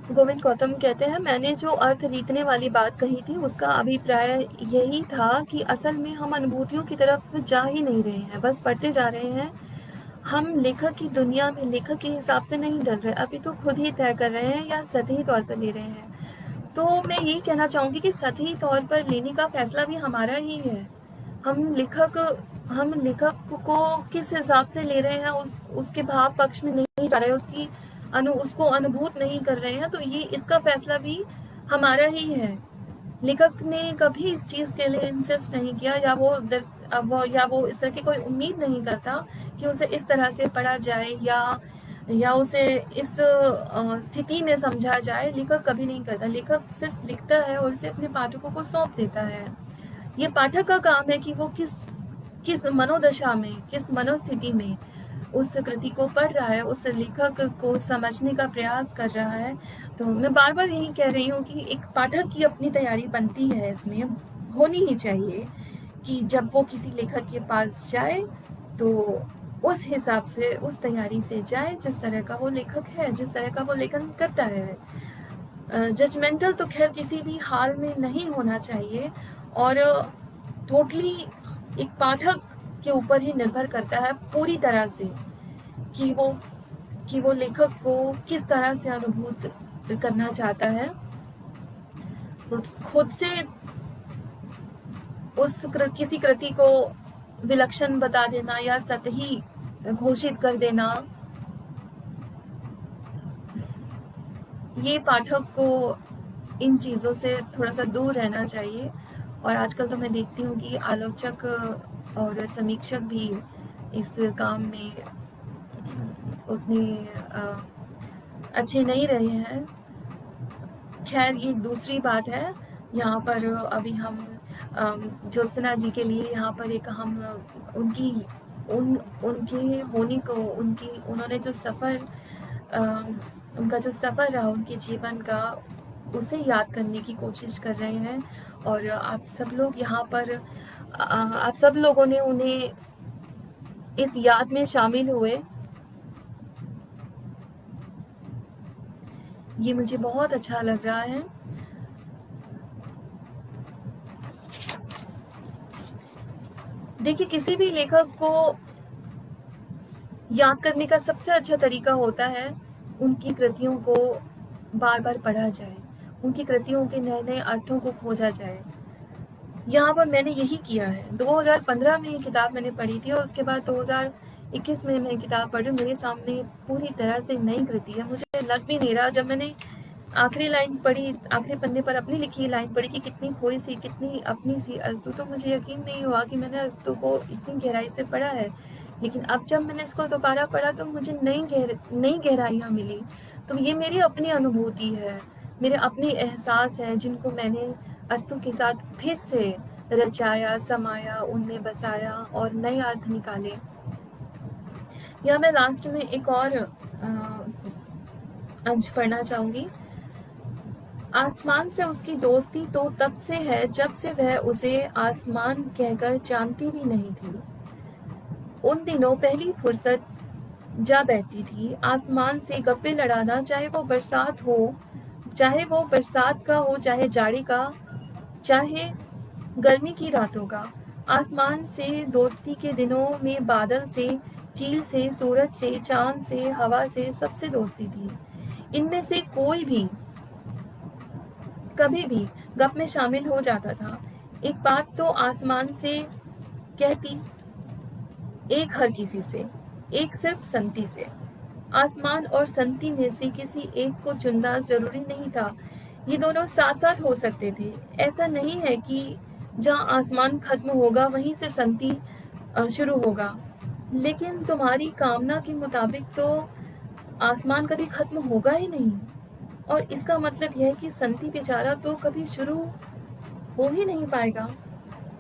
गोविंद गौतम कहते हैं, मैंने जो अर्थ रीतने वाली बात कही थी उसका अभिप्राय यही था कि असल में हम अनुभूतियों की तरफ जा ही नहीं रहे हैं, बस पढ़ते जा रहे हैं। हम लेखक की दुनिया में लेखक के हिसाब से नहीं डल रहे, अभी तो खुद ही तय कर रहे हैं या सतही तौर पर ले रहे हैं। तो मैं यही कहना चाहूँगी कि सतही तौर पर लेने का फैसला भी हमारा ही है। हम लेखक को किस हिसाब से ले रहे हैं, उसके भाव पक्ष में नहीं जा रहे हैं, उसको अनुभूत नहीं कर रहे हैं, तो ये इसका फैसला भी हमारा ही है। लेखक ने कभी इस चीज़ के लिए इंसिस्ट नहीं किया या वो इस तरह की कोई उम्मीद नहीं करता कि उसे इस तरह से पढ़ा जाए या उसे इस स्थिति में समझा जाए। लेखक कभी नहीं करता, लेखक सिर्फ लिखता है और उसे अपने पाठकों को सौंप देता है। ये पाठक का काम है कि वो किस मनोदशा में, किस मनोस्थिति में उस कृति को पढ़ रहा है, उस लेखक को समझने का प्रयास कर रहा है। तो मैं बार बार यही कह रही हूँ कि एक पाठक की अपनी तैयारी बनती है, इसमें होनी ही चाहिए कि जब वो किसी लेखक के पास जाए तो उस हिसाब से, उस तैयारी से जाए जिस तरह का वो लेखक है, जिस तरह का वो लेखन करता है। जजमेंटल तो खैर किसी भी हाल में नहीं होना चाहिए, और टोटली एक पाठक के ऊपर ही निर्भर करता है पूरी तरह से कि वो लेखक को किस तरह से अनुभूत करना चाहता है। तो खुद से किसी कृति को विलक्षण बता देना या सतही घोषित कर देना, ये पाठक को इन चीज़ों से थोड़ा सा दूर रहना चाहिए। और आजकल तो मैं देखती हूँ कि आलोचक और समीक्षक भी इस काम में उतने अच्छे नहीं रहे हैं। खैर ये दूसरी बात है। यहाँ पर अभी हम ज्योत्सना जी के लिए यहाँ पर एक हम उनकी उनके होने को, उन्होंने जो सफ़र, उनका जो सफ़र रहा उनके जीवन का, उसे याद करने की कोशिश कर रहे हैं। और आप सब लोग यहाँ पर आप सब लोगों ने उन्हें इस याद में शामिल हुए, ये मुझे बहुत अच्छा लग रहा है। देखिए, किसी भी लेखक को याद करने का सबसे अच्छा तरीका होता है उनकी कृतियों को बार बार पढ़ा जाए, उनकी कृतियों के नए नए अर्थों को खोजा जाए। यहाँ पर मैंने यही किया है। 2015 में ये किताब मैंने पढ़ी थी और उसके बाद 2021 में मैं किताब पढ़ी। मेरे सामने पूरी तरह से नई कृति है। मुझे लग भी नहीं रहा, जब मैंने आखिरी लाइन पढ़ी, आखिरी पन्ने पर अपनी लिखी लाइन पढ़ी कि कितनी खोई सी, कितनी अपनी सी अस्तु, तो मुझे यकीन नहीं हुआ कि मैंने अस्तु को इतनी गहराई से पढ़ा है। लेकिन अब जब मैंने इसको दोबारा पढ़ा तो मुझे नई गहराइयाँ मिली। तो ये मेरी अपनी अनुभूति है, मेरे अपने एहसास हैं, जिनको मैंने अस्तु के साथ फिर से रचाया, समाया, उनमें बसाया और नए अर्थ निकाले। या मैं लास्ट में एक और अंश पढ़ना चाहूँगी। आसमान से उसकी दोस्ती तो तब से है जब से वह उसे आसमान कहकर जानती भी नहीं थी। उन दिनों पहली फुर्सत जा बैठती थी आसमान से गप्पे लड़ाना, चाहे वो बरसात हो, चाहे वो बरसात का हो, चाहे जाड़े का, चाहे गर्मी की रातों का। आसमान से दोस्ती के दिनों में बादल से, चील से, सूरज से, चांद से, हवा से, सबसे दोस्ती थी। इनमें से कोई भी कभी भी गप में शामिल हो जाता था। एक बात तो आसमान से कहती, एक हर किसी से, एक सिर्फ संती से। आसमान और संती में से किसी एक को चुनना जरूरी नहीं था, ये दोनों साथ साथ हो सकते थे। ऐसा नहीं है कि जहाँ आसमान खत्म होगा वहीं से संती शुरू होगा, लेकिन तुम्हारी कामना के मुताबिक तो आसमान कभी खत्म होगा ही नहीं। और इसका मतलब यह है कि संती बेचारा तो कभी शुरू हो ही नहीं पाएगा।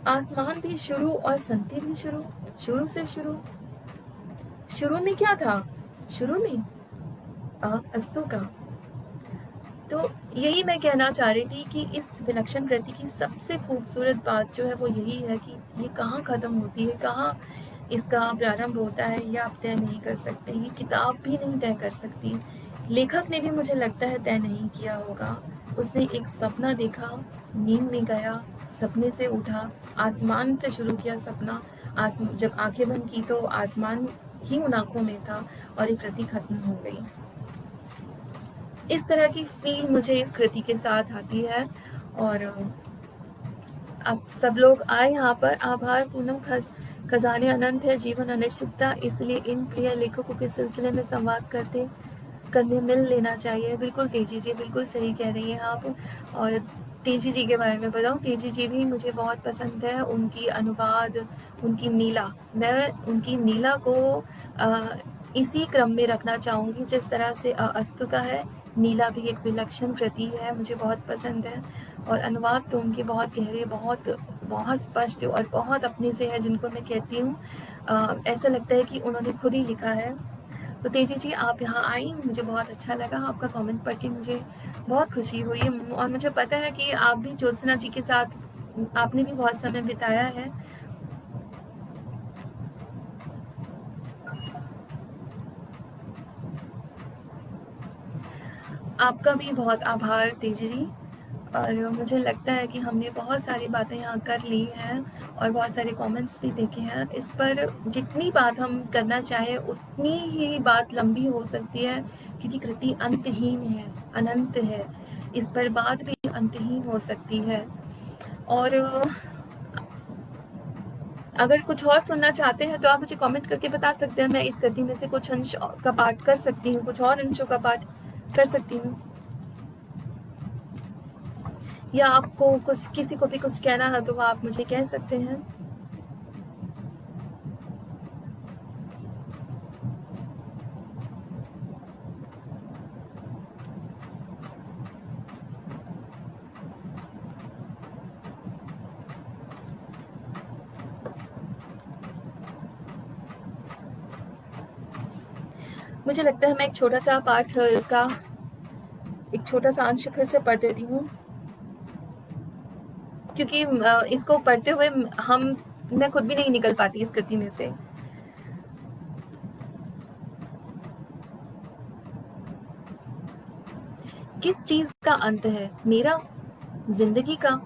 आसमान भी शुरू और संती भी शुरू, शुरू से शुरू। शुरू में क्या था? शुरू में अस्तु का। तो यही मैं कहना चाह रही थी कि इस विलक्षण कृति की सबसे खूबसूरत बात जो है वो यही है कि ये कहाँ ख़त्म होती है, कहाँ इसका प्रारंभ होता है, ये आप तय नहीं कर सकते। ये किताब भी नहीं तय कर सकती। लेखक ने भी मुझे लगता है तय नहीं किया होगा। उसने एक सपना देखा, नींद में गया, सपने से उठा, आसमान से शुरू किया सपना, जब आंखें बंद की तो आसमान ही उन आंखों में था और एक कृति खत्म हो गई। इस तरह की फील मुझे इस कृति के साथ आती है। और आप सब लोग आए यहाँ पर। आभार पूनम, खजाने अनंत है, जीवन अनिश्चितता, इसलिए इन प्रिय लेखकों के सिलसिले में संवाद करने मिल लेना चाहिए। बिल्कुल तेजी जी, बिल्कुल सही कह रही हैं आप। और तेजी जी के बारे में बताऊं, तेजी जी भी मुझे बहुत पसंद है। उनकी अनुवाद, उनकी नीला, मैं उनकी नीला को इसी क्रम में रखना चाहूँगी जिस तरह से अस्तु का है। नीला भी एक विलक्षण कृति है, मुझे बहुत पसंद है। और अनुवाद तो उनके बहुत गहरे, बहुत बहुत स्पष्ट और बहुत अपने से है, जिनको मैं कहती हूँ ऐसा लगता है कि उन्होंने खुद ही लिखा है। तो तेजी जी आप यहाँ आई, मुझे बहुत अच्छा लगा। आपका कमेंट पढ़ के मुझे बहुत खुशी हुई। और मुझे पता है कि आप भी ज्योत्सना जी के साथ आपने भी बहुत समय बिताया है। आपका भी बहुत आभार तेजी जी। और मुझे लगता है कि हमने बहुत सारी बातें यहाँ कर ली हैं और बहुत सारे कमेंट्स भी देखे हैं। इस पर जितनी बात हम करना चाहें उतनी ही बात लंबी हो सकती है, क्योंकि कृति अंतहीन है, अनंत है। इस पर बात भी अंतहीन हो सकती है। और अगर कुछ और सुनना चाहते हैं तो आप मुझे कमेंट करके बता सकते हैं, मैं इस कृति में से कुछ अंश का पाठ कर सकती हूँ, कुछ और अंशों का पाठ कर सकती हूँ, या आपको कुछ किसी को भी कुछ कहना है तो वो आप मुझे कह सकते हैं। मुझे लगता है मैं एक छोटा सा पाठ इसका एक छोटा सा अंश फिर से पढ़ देती हूँ, क्योंकि इसको पढ़ते हुए मैं खुद भी नहीं निकल पाती इस कृति में से। किस चीज का अंत है मेरा, जिंदगी का?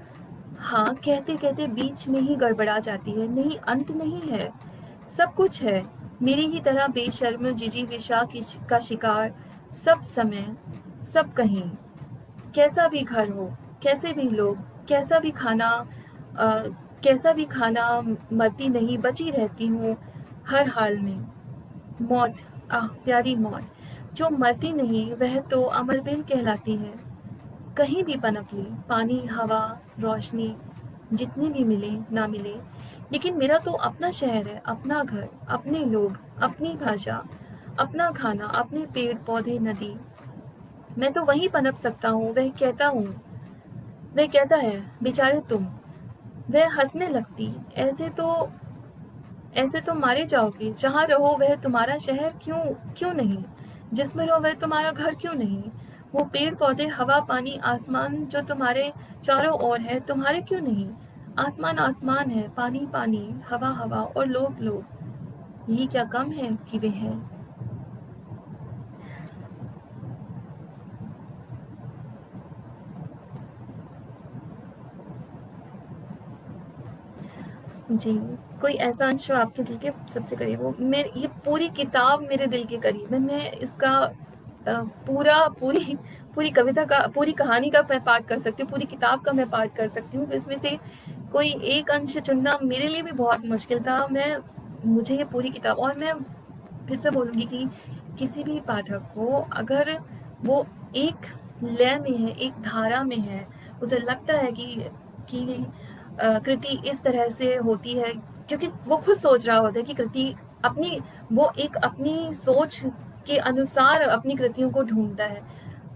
हाँ कहते कहते बीच में ही गड़बड़ा जाती है, नहीं अंत नहीं है, सब कुछ है, मेरी ही तरह बेशर्म जिजी विशा का शिकार, सब समय सब कहीं, कैसा भी घर हो, कैसे भी लोग, कैसा भी खाना, मरती नहीं बची रहती हूँ हर हाल में। मौत, आह प्यारी मौत, जो मरती नहीं वह तो अमर बेल कहलाती है। कहीं भी पनप ली, पानी हवा रोशनी जितनी भी मिले ना मिले, लेकिन मेरा तो अपना शहर है, अपना घर, अपने लोग, अपनी भाषा, अपना खाना, अपने पेड़ पौधे नदी। मैं तो वहीं पनप सकता हूँ, वह कहता है बेचारे तुम, वह हंसने लगती, ऐसे तो मारे जाओगे, जहाँ रहो वह तुम्हारा शहर क्यों क्यों नहीं, जिसमें रहो वह तुम्हारा घर क्यों नहीं, वो पेड़ पौधे हवा पानी आसमान जो तुम्हारे चारों ओर है तुम्हारे क्यों नहीं, आसमान आसमान है, पानी पानी, हवा हवा और लोग लोग, यही क्या कम है कि वे हैं। जी, कोई ऐसा अंश जो आपके दिल के सबसे करीब हो? ये पूरी किताब मेरे दिल के करीब है। मैं इसका पूरी कविता का, पूरी कहानी का मैं पाठ कर सकती हूँ, पूरी किताब का मैं पाठ कर सकती हूँ। इसमें से कोई एक अंश चुनना मेरे लिए भी बहुत मुश्किल था। मुझे ये पूरी किताब, और मैं फिर से बोलूँगी कि किसी भी पाठक को अगर वो एक लय में है, एक धारा में है, उसे लगता है कि कृति इस तरह से होती है, क्योंकि वो खुद सोच रहा होता है कि कृति अपनी वो एक अपनी सोच के अनुसार अपनी कृतियों को ढूंढता है।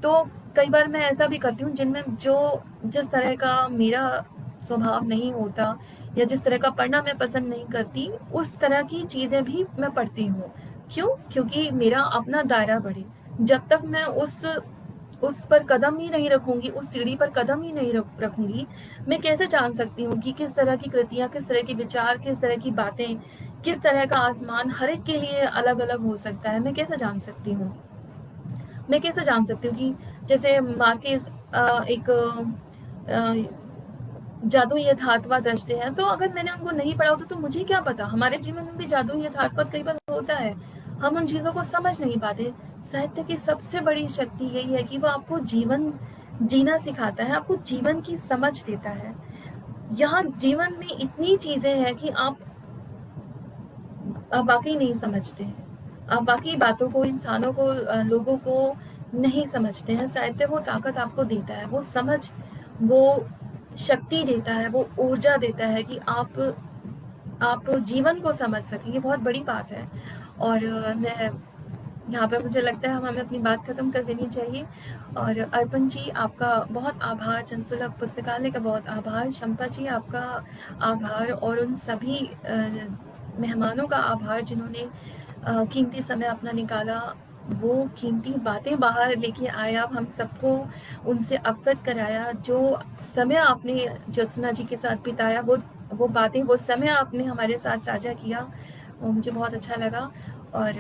तो कई बार मैं ऐसा भी करती हूँ जिनमें जो जिस तरह का मेरा स्वभाव नहीं होता, या जिस तरह का पढ़ना मैं पसंद नहीं करती, उस तरह की चीज़ें भी मैं पढ़ती हूँ। क्यों? क्योंकि मेरा अपना दायरा बढ़े। जब तक मैं उस पर कदम ही नहीं रखूँगी, उस सीढ़ी पर कदम ही नहीं रखूँगी, मैं कैसे जान सकती हूँ कि किस तरह की कृतियाँ, किस तरह के विचार, किस तरह की बातें, किस तरह का आसमान हर एक के लिए अलग-अलग हो सकता है, मैं कैसे जान सकती हूँ? मैं कैसे जान सकती हूँ कि जैसे मार्केस एक जादू यथार्थवाद रचते हैं, तो अगर मैंने उनको नहीं पढ़ा होता तो मुझे क्या पता, हमारे जीवन में भी जादू यथार्थवाद कई बार होता है, हम उन चीज़ों को समझ नहीं पाते। साहित्य की सबसे बड़ी शक्ति यही है कि वो आपको जीवन जीना सिखाता है, आपको जीवन की समझ देता है। यहाँ जीवन में इतनी चीज़ें हैं कि आप वाक़ई नहीं समझते हैं। आप वाक़ई बातों को, इंसानों को, लोगों को नहीं समझते हैं। साहित्य वो ताकत आपको देता है, वो समझ, वो शक्ति देता है, वो ऊर्जा देता है कि आप जीवन को समझ सकें, ये बहुत बड़ी बात है। और मैं यहाँ पे मुझे लगता है हमें अपनी बात ख़त्म कर देनी चाहिए। और अर्पण जी आपका बहुत आभार, जनसुलभ पुस्तकालय का बहुत आभार, शंपा जी आपका आभार, और उन सभी मेहमानों का आभार जिन्होंने कीमती समय अपना निकाला, वो कीमती बातें बाहर लेके आया, हम सबको उनसे अवगत कराया। जो समय आपने ज्योत्सना जी के साथ बिताया, वो बातें, वो समय आपने हमारे साथ साझा किया, वो मुझे बहुत अच्छा लगा। और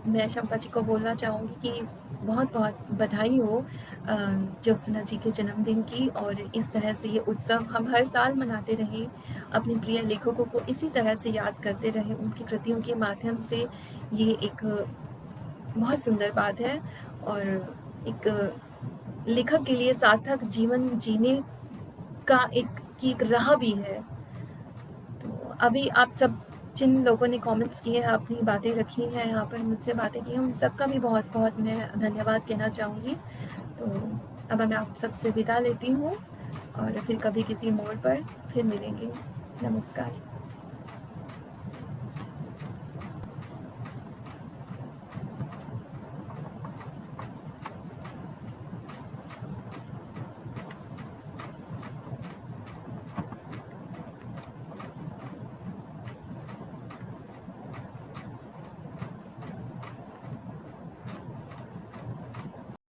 मैं शंपा जी को बोलना चाहूँगी कि बहुत-बहुत बधाई हो ज्योत्सना जी के जन्मदिन की, और इस तरह से ये उत्सव हम हर साल मनाते रहें, अपने प्रिय लेखकों को इसी तरह से याद करते रहें, उनकी कृतियों के माध्यम से। ये एक बहुत सुंदर बात है, और एक लेखक के लिए सार्थक जीवन जीने का एक राह भी है। तो अभी आप सब जिन लोगों ने कमेंट्स किए हैं, अपनी बातें रखी हैं, यहाँ पर मुझसे बातें की हैं, उन सबका भी बहुत-बहुत मैं धन्यवाद कहना चाहूँगी। तो अब मैं आप सबसे विदा लेती हूँ और फिर कभी किसी मोड़ पर फिर मिलेंगे। नमस्कार।